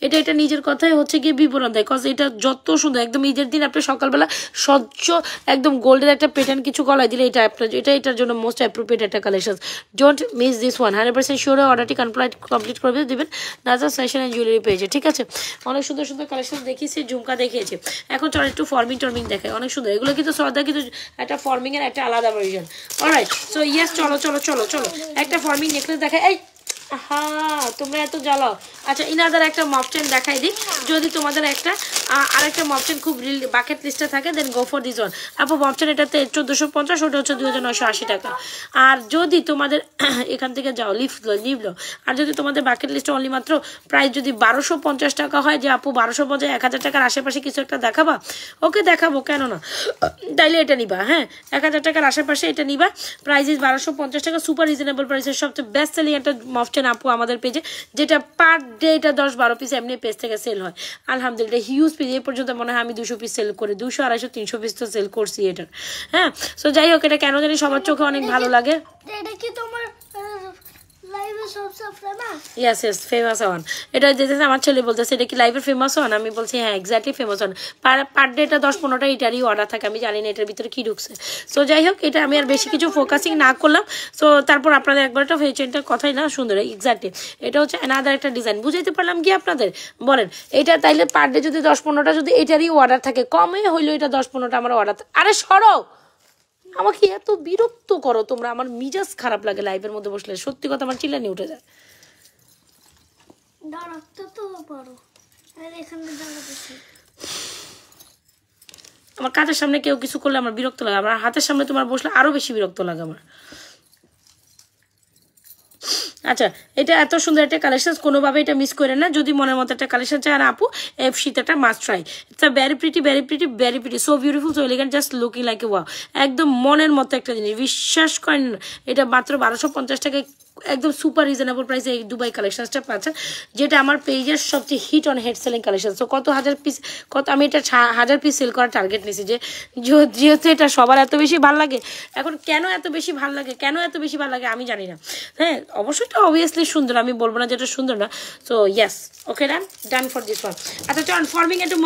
এটা নিজের কথাই হচ্ছে গিয়ে বিবরণ দেয়। কজ এটা যত সুন্দর, একদম ঈদের দিন আপনি সকালবেলা স্বচ্ছ একদম গোল্ডের একটা প্যাটার্ন কিছু গলায় দিলে এটা আপনার এটার জন্য মোস্ট অ্যাপ্রোপ্রিয়েট একটা collection. Don't miss this one. 100% sure অর্ডারটি কমপ্লিট করে দেবেন নাজাস ফ্যাশন অ্যান্ড জুয়েলারি পেজে, ঠিক আছে। অনেক সুন্দর সুন্দর কালেকশন দেখিয়েছি, ঝুমকা দেখিয়েছি। এখন চল একটু ফর্মিং দেখায়, অনেক সুন্দর এগুলো কিন্তু শ্রদ্ধা, কিন্তু একটা ফর্মিং এর একটা আলাদা ভার্জন। অলরাইট, সো ইয়েস, চলো চলো চলো চলো একটা ফর্মিং নেকলেস দেখায়। এই হ্যাঁ তোমরা এত জ্বালাও। আচ্ছা ইনাদের একটা মফ চেন দেখাই দিই, যদি তোমাদের একটা আরেকটা মফ চেন খুব বাকেট লিস্টে থাকে দেন গো ফর দিস ওয়ান। আপু মফ চেন এটাতে 1450, ওটা হচ্ছে 2980 টাকা। আর যদি তোমাদের এখান থেকে যাও লিভ লো, আর যদি তোমাদের বাকেট লিস্টে অনলি মাত্র প্রাইস যদি 1250 টাকা হয়, যে আপু 1250 1000 টাকার আশেপাশে কিছু একটা দেখাবা, ওকে দেখাবো, কেন না, তাইলে এটা নিবা। হ্যাঁ 1000 টাকার আশেপাশে এটা নিবা, প্রাইস ইজ 1250 টাকা, সুপার রিজনেবল প্রাইসের সবচেয়ে বেস্ট সেলিং একটা মফ চেন আপু আমাদের পেজে, যেটা পার ডে এটা 10-12 পিস এমনি পেজ থেকে সেল হয়। আলহামদুলিল্লাহ হিউজ পিস, এই পর্যন্ত মনে হয় আমি 200 পিস সেল করে 200, 250, 300 পিস তো সেল করছি এটার। হ্যাঁ সো যাই হোক, এটা কেন জানি সবার চোখে অনেক ভালো লাগে। এটা কি তোমার লাইভে সবচেয়ে ফেমাস? Yes famous one. এটা যেতেছে আমার ছেলে বলতেছে এটা কি লাইভের ফেমাস ওয়ান, আমি বলছি হ্যাঁ exactly famous one. Per day এটা 10-15টা এটারই অর্ডার থাকে, আমি জানি না এটার ভিতরে কি ঢুকছে। সো যাই হোক, এটা আমি আর বেশি কিছু ফোকাসিং না করলাম। সো তারপর আপনাদের একবার একটা চেনটার কথাই না সুন্দর, এক্স্যাক্টলি এটা হচ্ছে অ্যানাদার একটা ডিজাইন। বুঝাইতে পারলাম কি আপনাদের? বলেন এটা তাইলে পার ডে যদি 10-15টা যদি এটারই অর্ডার থাকে, কমে হইলেও এটা 10-15টা আমার অর্ডার। আরে সরো, আমাকে এত বিরক্ত করো তোমরা, আমার মিজাজ খারাপ লাগে লাইভের মধ্যে বসলে, সত্যি কথা আমার চিল্লানি উঠে যায়। আমার কাজের সামনে কেউ কিছু করলে আমার বিরক্ত লাগে, আমার হাতের সামনে তোমার বসলে আরো বেশি বিরক্ত লাগে আমার। আচ্ছা এটা এত সুন্দর একটা কালেকশন, কোনোভাবে এটা মিস করে না। যদি মনের মতো একটা কালেকশন চায় আর আপু এফ শীতটা must try. It's very pretty so beautiful, so elegant, just looking like a wow. একদম মনের মতো একটা জিনিস, বিশ্বাস করেন এটা মাত্র 1250 টাকায় একদম সুপার রিজনেবল প্রাইসে এই দুবাই কালেকশনসটা পাচ্ছেন, যেটা আমার পেজের সবচেয়ে hit on head selling collection. So কত হাজার পিস, আমি এটা 1000 পিস সেল করার টার্গেট নিয়েছি, যে যেহেতু এটা সবার এত বেশি ভালো লাগে। এখন কেন এত বেশি ভালো লাগে আমি জানি না। হ্যাঁ অবশ্যই এটা অবভিয়াসলি সুন্দর, আমি বলবো না যেটা সুন্দর না। So yes okay done for this one. আচ্ছা চল ফর্মিং একটু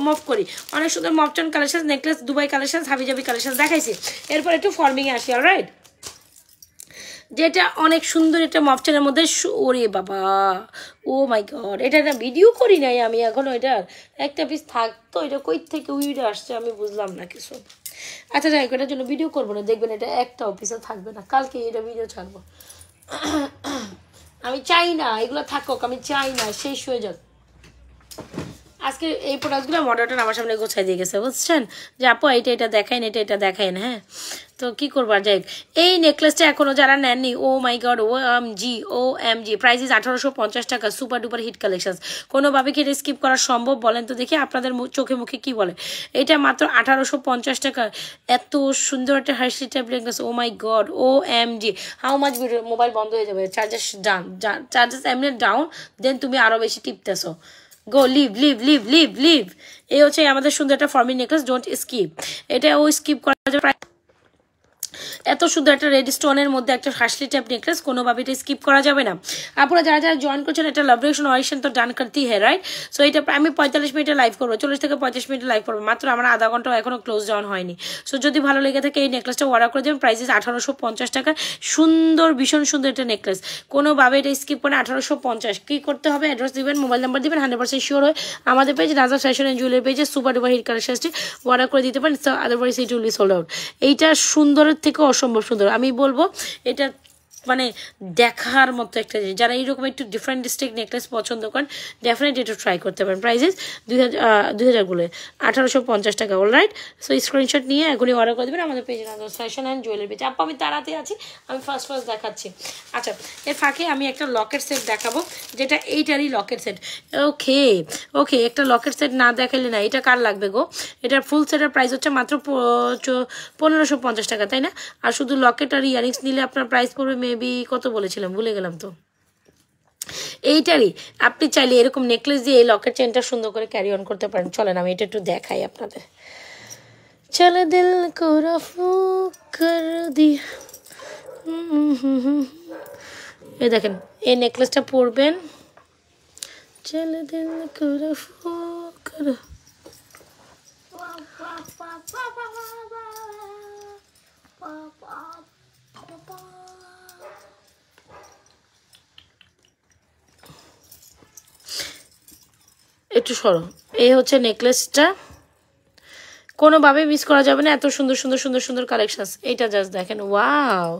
মফ করি। অনেক সুন্দর মফচন কালেকশন, নেকলেস, দুবাই কালেকশন, হাবিজাবি কালেকশন দেখাইছি। এরপর একটু ফর্মিংয়ে আসি, অলরাইট। যেটা অনেক সুন্দর, এটা মফচেনের মধ্যে, ওরে বাবা ও মাই গড, এটা একটা ভিডিও করি নাই আমি এখনো, এটার একটা পিস থাকতো, এটা কই থেকে উইডে আসছে আমি বুঝলাম না কিছু। আচ্ছা যাই হোক, এটার জন্য ভিডিও করবো না, দেখবেন এটা একটা অফিসে থাকবে না, কালকে এটা ভিডিও ছাড়বো। আমি চাই না এগুলো থাকুক, আমি চাই না শেষ হয়ে যাক। আজকে এই প্রোডাক্টগুলো মডারেটর আমার সামনে গোছাই দিয়ে গেছে, বুঝছেন, যে আপু এটা দেখাইন, এটা দেখাইন। হ্যাঁ তো কি করবো আর, যাই এই নেকলেসটা এখনো যারা নেননি, oh my god, O M G price is 1850 টাকা, সুপার ডুপার হিট কালেকশন। কোনোভাবে কি এটা স্কিপ করা সম্ভব বলেন তো দেখি, আপনাদের চোখে মুখে কি বলে। এটা মাত্র 1850 টাকা, এত সুন্দর একটা হার্সি type necklace, oh my god, O M G. How much video, mobile বন্ধ হয়ে যাবে, চার্জেস এমনি ডাউন, দেন তুমি আরো বেশি টিপতেছো। গো লিভ। এই হচ্ছে আমাদের সুন্দর একটা ফর্মিং নেকলেস, ডোন্ট স্কিপ। এটা ও স্কিপ করা যাবে। এত সুন্দর একটা রেড স্টোনের মধ্যে একটা হাসলি টাইপ নেকলেস, কোনোভাবে এটা স্কিপ করা যাবে না। আপনারা যারা যারা জয়েন করছেন এটা লাভ রিঅ্যাকশন অডিশন তো ডান করতেই হ্যাঁ, রাইট? সো এটা আমি 45 মিনিটে লাইভ করবো, 40 থেকে 35 মিনিটে লাইভ করবো, মাত্র আমার আধা ঘন্টা এখনো ক্লোজ ডাউন হয়নি। সো যদি ভালো লেগে থাকে এই নেকলেসটা অর্ডার করে দেবেন। প্রাইস 1850 টাকা। সুন্দর, ভীষণ সুন্দর একটা নেকলেস, কোনোভাবে এটা স্কিপ করে 1850। কী করতে হবে? অ্যাড্রেস দিবেন, মোবাইল নাম্বার দিবেন, 100% শিওর হয়ে আমাদের পেজে নাজা ফ্যাশন অ্যান্ড জুয়েলারি পেজে সুপার ডুপার হিট কালেকশনটি অর্ডার করে দিতে পারেন। Otherwise it will be sold out. এইটা সুন্দরের থেকে অসম্ভব সুন্দর। আমি বলবো এটা মানে দেখার মতো একটা জিনিস। যারা এইরকম একটু ডিফারেন্ট ডিস্ট্রিক্ট নেকলেস পছন্দ করেন ডেফিনেটলি একটু ট্রাই করতে পারেন। প্রাইসেস 2000 1850 টাকা। অল রাইট, সো স্ক্রিনশট নিয়ে এখনই অর্ডার করে দেবেন আমাদের পেজে নাজা ফ্যাশন অ্যান্ড জুয়েলারি পেজ। আপু আমি তাড়াতে আছি, আমি ফার্স্ট দেখাচ্ছি। আচ্ছা, এর ফাঁকে আমি একটা লকেট সেট দেখাবো, যেটা এইটারই লকেট সেট। ওকে ওকে, একটা লকেট সেট না দেখালে না। এটা কার লাগবে গো? এটার ফুল সেটের প্রাইস হচ্ছে মাত্র 1550 টাকা, তাই না? আর শুধু লকেট আর ইয়ারিংস নিলে আপনার প্রাইস পড়বে মেবি কত বলেছিলাম, ভুলে গেলাম তো। এইটারই আপনি চাইলে এরকম নেকলেস দিয়ে এই লকেট চেনটা সুন্দর করে ক্যারি অন করতে পারেন। চলেন আমি এটা একটু দেখাই আপনাদের। চলে দিল কো রফু কর দি। এই দেখেন, এই নেকলেসটা পরবেন। চলে দিল কো রফু কর। একটু সরো। এই হচ্ছে নেকলেসটা, কোনোভাবে মিস করা যাবে না। এত সুন্দর সুন্দর সুন্দর সুন্দর কালেকশন। এইটা জাস্ট দেখেন, ওয়াও!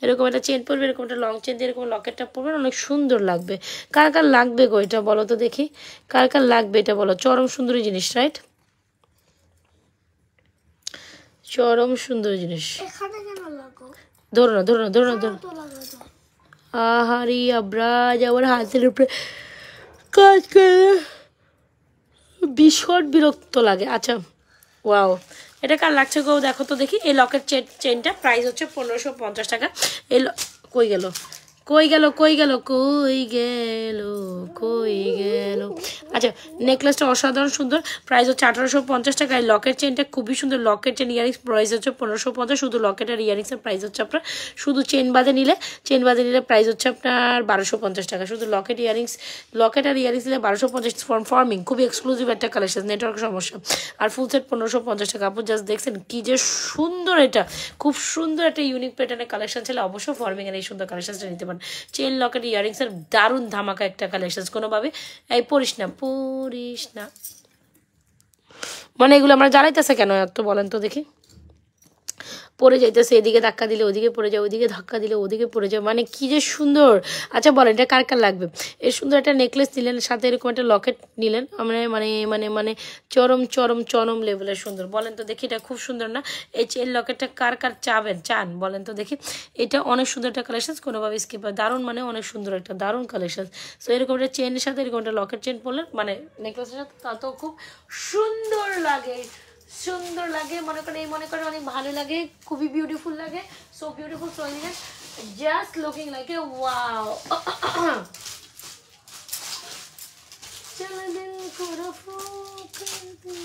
এরকম একটা চেন পরবে, এরকম একটা লং চেন দিয়ে এরকম লকেটটা পরবেন, অনেক সুন্দর লাগবে। কার কার লাগবে গো এটা বলো তো দেখি, কার কার লাগবে এটা বলো। চরম সুন্দরী জিনিস, রাইট? চরম সুন্দর জিনিস। ধরো না ধরো না ধরো না ধরো। আহারি আব্রাজ আমার হাতের উপরে কাজ করে ভীষণ বিরক্ত লাগে। আচ্ছা, ওয়াও, এটা কার লাগছে গো দেখো তো দেখি। এই লকেট চেনটা প্রাইস হচ্ছে 1550 টাকা। এই কই গেল কই গেল কই গেল কই গেল কই গেল। আচ্ছা, নেকলেসটা অসাধারণ সুন্দর, প্রাইস হচ্ছে 1850 টাকা। এই লকেট চেনটা খুবই সুন্দর। লকেট চেন ইয়ারিংস প্রাইস হচ্ছে 1550। শুধু লকেট আর ইয়ারিংসের প্রাইস হচ্ছে আপনার, শুধু চেন বাদে নিলে প্রাইস হচ্ছে আপনার 1250 টাকা। শুধু লকেট আর ইয়ারিংস নিলে 1250। ফর্মিং খুবই এক্সক্লুসিভ একটা কালেকশন, নেটওয়ার্ক সমস্যা। আর ফুল সেট 1550 টাকা। আপু জাস্ট দেখছেন কি যে সুন্দর, এটা খুব সুন্দর একটা ইউনিক প্যাটার্নের কালেকশন ছিল। অবশ্যই ফর্মিং এর এই সুন্দর কালেকশনটা নিতে পারেন। চেন লকেট ইয়ারিংস এর দারুণ ধামাকা একটা কালেকশন। কোনোভাবে এই পড়িস না মানে এগুলো আমরা জ্বালাইতেছে কেন এত বলেন তো দেখি। পড়ে যাইতেছে, এদিকে ধাক্কা দিলে ওদিকে পড়ে যায়, ওদিকে ধাক্কা দিলে ওদিকে পড়ে যায়, মানে কি যে সুন্দর। আচ্ছা বলেন, এটা কার কার লাগবে? এর সুন্দর একটা নেকলেস নিলেন, সাথে এরকম একটা লকেট নিলেন, মানে মানে মানে মানে চরম চরম চরম লেভেলের সুন্দর। বলেন তো দেখি, এটা খুব সুন্দর না? এই চেন লকেটটা কার কার চান বলেন তো দেখি। এটা অনেক সুন্দর একটা কালেকশন, কোনোভাবে স্কিপ হয়। দারুণ, মানে অনেক সুন্দর একটা দারুণ কালেকশন। সো এরকম একটা চেনের সাথে এরকম একটা লকেট চেন পরলেন, মানে নেকলেসের সাথে, তাতেও খুব সুন্দর লাগে। মনে করেন অনেক ভালো লাগে, খুবই বিউটিফুল লাগে। So beautiful, so elegant, just looking like a wow. চলে দিল কো রফু কর দি।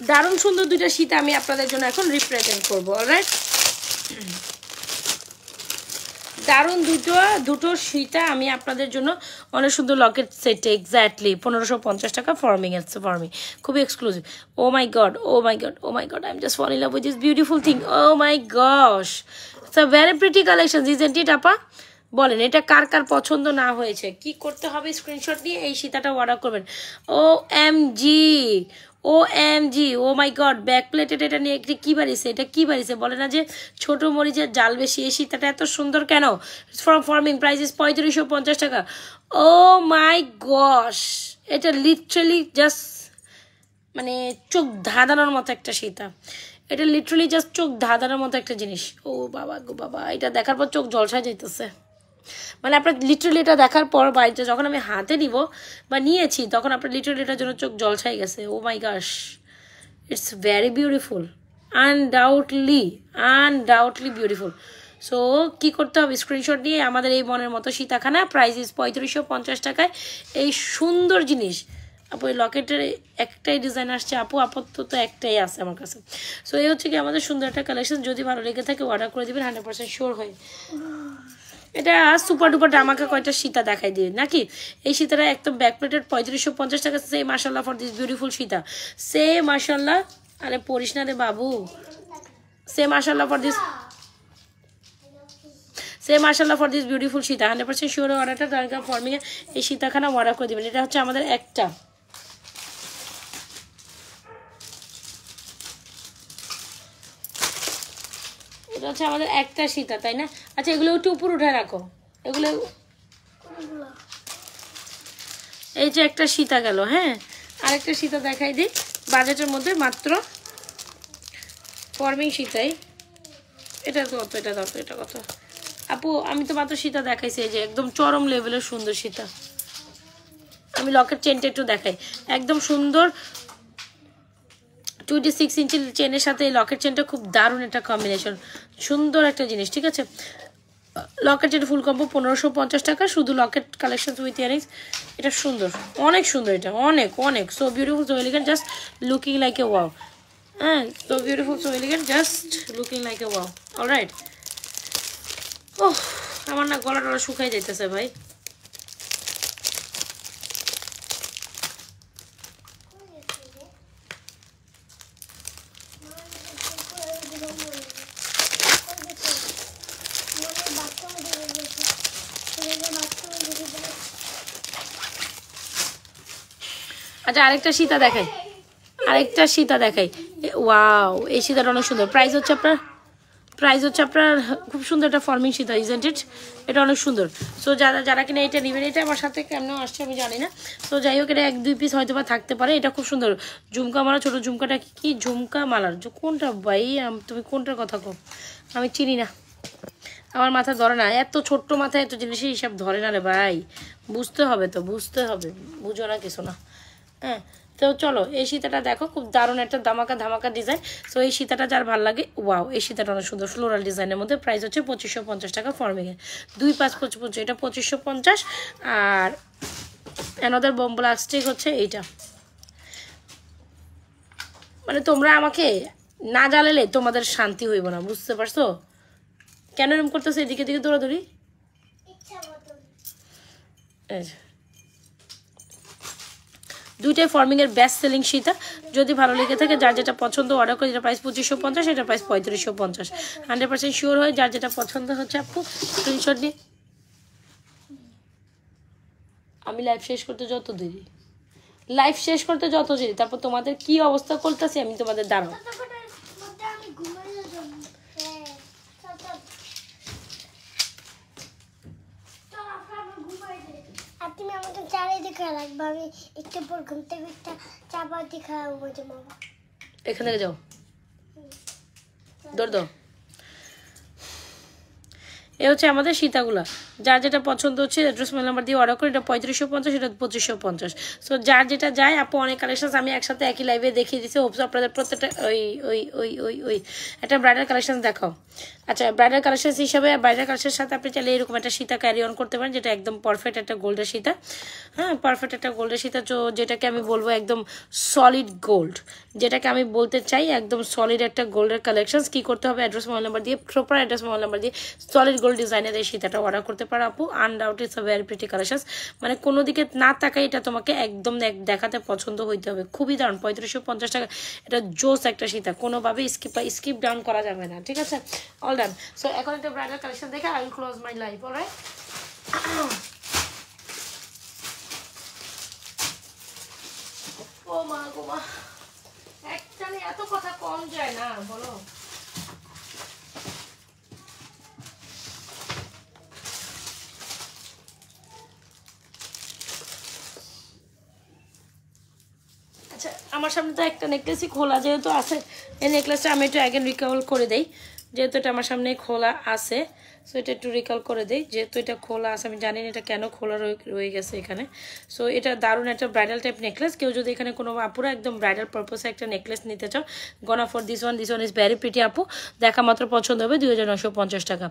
দারুণ সুন্দর দুইটা শীত আমি আপনাদের জন্য এখন রিপ্রেজেন্ট করবো। অলরাইট, দারুণ দুটো সীতা আমি আপনাদের জন্য অনেক সুন্দর লকেট সেট, এক্স্যাক্টলি 1550 টাকা। ফর্মিং খুবই exclusive. Oh my god I am just fall in love with this beautiful thing. Oh my gosh, it's a very pretty collection, isn't it আপা? বলেন এটা কার কার পছন্দ না হয়েছে? কি করতে হবে? স্ক্রিনশট নিয়ে এই সীতাটা অর্ডার করবেন। OMG, O my god, back plated এটা নিয়ে কি বাড়িছে বলে না যে ছোট মরিচের জাল বেশি। এই সীতাটা এত সুন্দর কেন? ফর্মিং প্রাইস 3550 টাকা। ও মাই গশ, এটা লিটারালি জাস্ট মানে চোখ ধাঁধানোর মতো একটা সীতা। এটা লিটারালি জাস্ট চোখ ধাঁধানোর মতো একটা জিনিস। ও বাবা গো বাবা, এটা দেখার পর চোখ জলসায় যাইতেছে। মানে আপনার লিটারালি এটা দেখার পর বাড়িতে যখন আমি হাতে নিব বা নিয়েছি তখন আপনার লিটারালি এটার জন্য চোখ জলসাই গেছে। Oh my gosh, it's very beautiful, undoubtedly beautiful. So কি করতে হবে, স্ক্রিনশট নিয়ে আমাদের এই মনের মতো সীতাখানা, প্রাইস ইস 3550 টাকায় এই সুন্দর জিনিস। আপু এই লকেটের একটাই ডিজাইন আসছে আপু, আপাতত একটাই আছে আমার কাছে। সো এই হচ্ছে কি আমাদের সুন্দর একটা কালেকশন। যদি ভালো লেগে থাকে অর্ডার করে দিবেন 100% শিওর হয়ে। এটা সুপার ডুপার আমাকে কয়টা সীতা দেখাই দিয়ে নাকি? এই সীতাটা একদম ব্যাক প্লেটেড 3550 টাকা। সে মাশাল্লাহ ফর দিস বিউটিফুল সীতা, সে মাশাল্লাহ। আরে পড়িস না রে বাবু, সে মাশাল্লাহ ফর দিস, সে মাশাল্লাহ for this beautiful Sita. 100% sure অর্ডারটা দরকার ফর্মিংয়ে এই সীতাখানা অর্ডার করে দেবেন। এটা হচ্ছে আমাদের একটা, এটা হচ্ছে আমাদের একটা সীতা, তাই না? আচ্ছা এগুলো একটু উপর উঠে রাখো, এগুলো। এই যে একটা সীতা গেল, হ্যাঁ আরেকটা সীতা দেখাই দিই বাজেটের মধ্যে, মাত্র ফর্মিং সীতাই। এটা কত, এটা কত, এটা কত আপু? আমি তো মাত্র সীতা দেখাইছি, এই যে একদম চরম লেভেলের সুন্দর সীতা। আমি লকেট চেনটা একটু দেখাই, একদম সুন্দর 26 ইঞ্চির চেনের সাথে এই লকেট চেনটা খুব দারুণ একটা কম্বিনেশন, সুন্দর একটা জিনিস। ঠিক আছে, লকেট চেন ফুল কম্বো 1550 টাকা, শুধু লকেট কালেকশন উইথ ইয়ারিংস। এটা সুন্দর, অনেক সুন্দর, এটা অনেক অনেক so beautiful, so elegant, just looking like a wow. হ্যাঁ so beautiful, so elegant, just looking like a wow. Alright. ওহ আমার না গলা টলা শুকাই যাইতেছে ভাই। আচ্ছা আরেকটা সীতা দেখাই, আরেকটা সীতা দেখাই। ওয়াও, এই সীতাটা অনেক সুন্দর। প্রাইস হচ্ছে আপনার খুব সুন্দর একটা ফর্মিং সীতা, ইজেন্ট ইট? এটা অনেক সুন্দর। সো যারা কিনা এটা নেবেন, এটা আমার সাথে কেমন আসছে আমি জানি না। তো যাই হোক, এটা 1-2 পিস হয়তো বা থাকতে পারে। এটা খুব সুন্দর ঝুমকা মালা, ছোট ঝুমকাটা কি ঝুমকা মালার কোনটা ভাই? তুমি কোনটার কথা কো? আমি চিনি না, আমার মাথা ধরে না, এত ছোট্ট মাথায় এত জিনিসের হিসাব ধরে না রে ভাই। বুঝতে হবে তো, বুঝতে হবে, বুঝো না কিছু না। হ্যাঁ তো চলো এই সীতাটা দেখো, খুব দারুণ একটা ধামাকা ডিজাইন। সো এই সীতাটা যার ভালো লাগে, ওয়াও এই সীতাটা অনেক সুন্দর ফ্লোরাল ডিজাইনের মধ্যে। প্রাইস হচ্ছে 2550 টাকা ফর্মিংয়ে, 2-5-25, এটা 2550। আর অ্যানাদার বম্বলা স্টিক হচ্ছে এইটা। মানে তোমরা আমাকে না জ্বালালে তোমাদের শান্তি হইব না, বুঝতে পারছো? কেন এরকম করতেছে? এদিকে দিকে দৌড়াদৌড়ি। দুইটাই ফর্মিং এর বেস্ট সেলিং সীতা। যদি ভালো লেগে থাকে, যার যেটা পছন্দ অর্ডার করে। এটা প্রাইস 2550, এটা প্রাইস 3550। 100% শিওর হয়ে যার যেটা পছন্দ হচ্ছে আপু স্ক্রিনশট নিয়ে। আমি লাইভ শেষ করতে যত দেরি, তারপর তোমাদের কি অবস্থা করতেছি আমি তোমাদের দাঁড়াও। তুমি আমাকে চারিদিকে রাখবা, আমি একটু পর ঘুম থেকে চাপা দেখা এখান থেকে যাও, দৌড় দাও। এ হচ্ছে আমাদের সীতাগুলা। যার যেটা পছন্দ হচ্ছে অ্যাড্রেস মোবাইল নাম্বার দিয়ে অর্ডার করে। এটা 3550, এটা 2550। সো যার যেটা যায় আপু, অনেক কালেকশন আমি একসাথে একই লাইভে দেখিয়ে দিচ্ছি। হোপস আপনাদের প্রত্যেকটা ওই একটা ব্রাইডাল কালেকশন দেখাও। আচ্ছা ব্রাইডাল কালেকশন হিসাবে, ব্রাইডাল কালেকশনের সাথে আপনি চাইলে এরকম একটা সীতা ক্যারি অন করতে পারেন, যেটা একদম পারফেক্ট একটা গোল্ডের সীতা। হ্যাঁ পারফেক্ট একটা গোল্ডের সীতা, যেটাকে আমি বলবো একদম সলিড গোল্ড, যেটাকে আমি বলতে চাই একদম সলিড একটা গোল্ডের কালেকশন। কি করতে হবে? অ্যাড্রেস মোবাইল নাম্বার দিয়ে, প্রপার অ্যাড্রেস মোবাইল নাম্বার দিয়ে সলিড গোল্ড ডিজাইনের এই সীতাটা অর্ডার করতে পারো আপু। Undoubted it's a very pretty collection. মানে কোনো দিকে না তাকাই এটা তোমাকে একদম দেখাতে পছন্দ হইতে হবে। খুবই দারুণ, 3550 টাকা। এটা জোস একটা সীতা, কোনোভাবে স্কিপ ডাউন করা যাবে না। ঠিক আছে, অল ডান। সো এখন একটা ব্রাইডাল কালেকশন দেখে I will close my life. Alright, ও মা গো মা, একটানে এত কথা কম যায় না বলো। আচ্ছা আমার সামনে তো একটা নেকলেসই খোলা যেহেতু আছে, এই নেকলেসটা আমি একটু অ্যাগেন রিকল করে দেই, যেহেতু এটা আমার সামনে খোলা আছে। সো এটা একটু রিকল করে দিই, যেহেতু এটা খোলা আছে, আমি জানি না এটা কেন খোলা রয়ে গেছে এখানে। সো এটা দারুণ একটা ব্রাইডাল টাইপ নেকলেস। কেউ যদি এখানে কোনো আপুরা একদম ব্রাইডাল পারপাসে একটা নেকলেস নিতে চাও, gonna for this one is very pretty আপু, দেখা মাত্র পছন্দ হবে 2950 টাকা।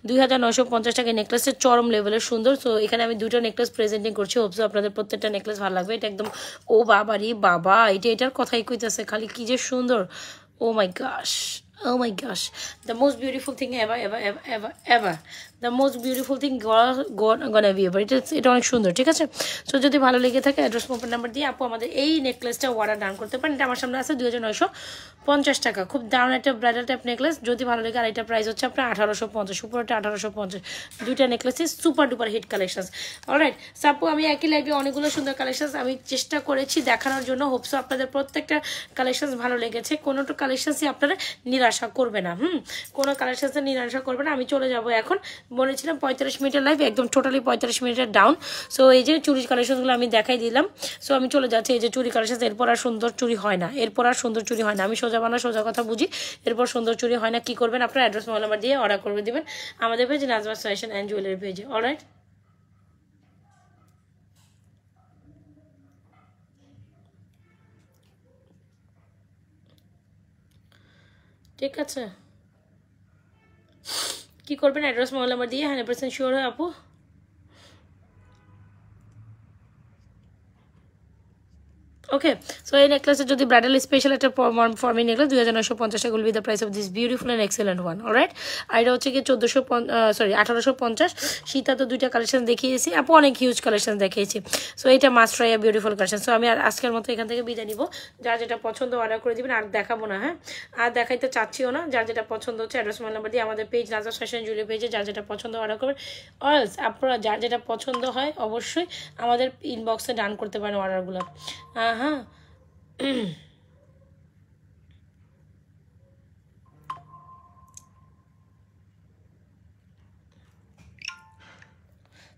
2950 টাকা নেকলেসের চরম লেভেলের সুন্দর। সো এখানে আমি দুটো নেকলেস প্রেজেন্টিং করছি, হোপসো আপনাদের প্রত্যেকটা নেকলেস ভালো লাগবে। এটা একদম ও বাবারি বাবা, এটার কথাই কইতেছে খালি, কি যে সুন্দর। ও মাই গাশ, oh my gosh, the most beautiful thing ever, the most beautiful thing gonna be ever. এটা অনেক সুন্দর, ঠিক আছে। সো যদি ভালো লেগে থাকে অ্যাড্রেস মোবাইল নাম্বার দিয়ে আপু আমাদের এই নেকলেসটা অর্ডার ডান করতে পারেন। এটা আমার সামনে আছে 2950 টাকা, খুব দারুণ একটা ব্রাইডাল টাইপ নেকলেস। যদি ভালো লেগে, আর এটা প্রাইস হচ্ছে আপনার 1850, উপরটা 1850। দুইটা নেকলেসই super duper hit collection. Alright সাপু, আমি একই লাইভে অনেকগুলো সুন্দর কালেকশন আমি চেষ্টা করেছি দেখানোর জন্য, হোপসো আপনাদের প্রত্যেকটা কালেকশন ভালো লেগেছে। কোনোটা কালেকশনসই আপনারা নিরাশা করবে না, কোনো কালেকশনসে নিরাশা করবে না। আমি চলে যাব এখন, বলেছিলাম 45 মিনিটের লাইভ, একদম টোটালি 45 মিনিটের ডাউন। সো এই যে চুরির কালেকশনগুলো আমি দেখাই দিলাম। সো আমি চলে যাচ্ছি, এই যে চুরি কালেকশন, এরপর আর সুন্দর চুরি হয় না, এরপর আর সুন্দর চুরি হয় না। আমি সোজা বানা সোজা কথা বুঝি, এরপর সুন্দর চুরি হয় না। কি করবেন আপনার অ্যাড্রেস মোবাইল নাম্বার দিয়ে অর্ডার করে দিবেন আমাদের পেজে, নাজমাস ফ্যাশন অ্যান্ড জুয়েলারি পেজে। অলরাইট, ঠিক আছে। কি করবেন অ্যাড্রেস মোবাইল নাম্বার দিয়ে 100% শিওর হয় আপু। ওকে, সো এই নেকলেসের যদি ব্রাইডাল স্পেশাল একটা ফর্মি নেকলেস 2950 টাকা will be the price of this beautiful and excellent one. Alright, আর এটা হচ্ছে কি 1850। সীতা তো দুইটা কালেকশন দেখিয়েছি আপু, অনেক হিউজ কালেকশন দেখিয়েছি। সো এইটা must try beautiful collection. So আমি আর আজকের মতো এখান থেকে বিদায় নিব। যার যেটা পছন্দ অর্ডার করে দিবেন, আর দেখাবো না, হ্যাঁ আর দেখাইতে চাচ্ছিও না। যার যেটা পছন্দ হচ্ছে অ্যাড্রেস মোবাইল নাম্বার দিয়ে আমাদের পেজ নাজমাস ফ্যাশন জুয়েলারি পেজে যার যেটা পছন্দ অর্ডার করবেন। অলস আপনারা যার যেটা পছন্দ হয় অবশ্যই আমাদের ইনবক্সে ডান করতে পারেন অর্ডারগুলো। হ্যাঁ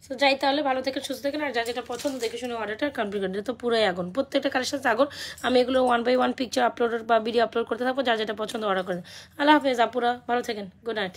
সো যাই তাহলে, ভালো থেকে সুস্থ থাকেন, আর যা যেটা পছন্দ দেখে শুনে অর্ডারটা কমপ্লিট করেন। এটা তো পুরোই আগুন, প্রত্যেকটা কালেকশন আগুন। আমি এগুলো 1 বাই 1 পিকচার আপলোড বা ভিডিও আপলোড করতে থাকবো, যা যেটা পছন্দ অর্ডার করেন। আল্লাহ হাফেজ আপুরা, ভালো থাকেন, গুড নাইট।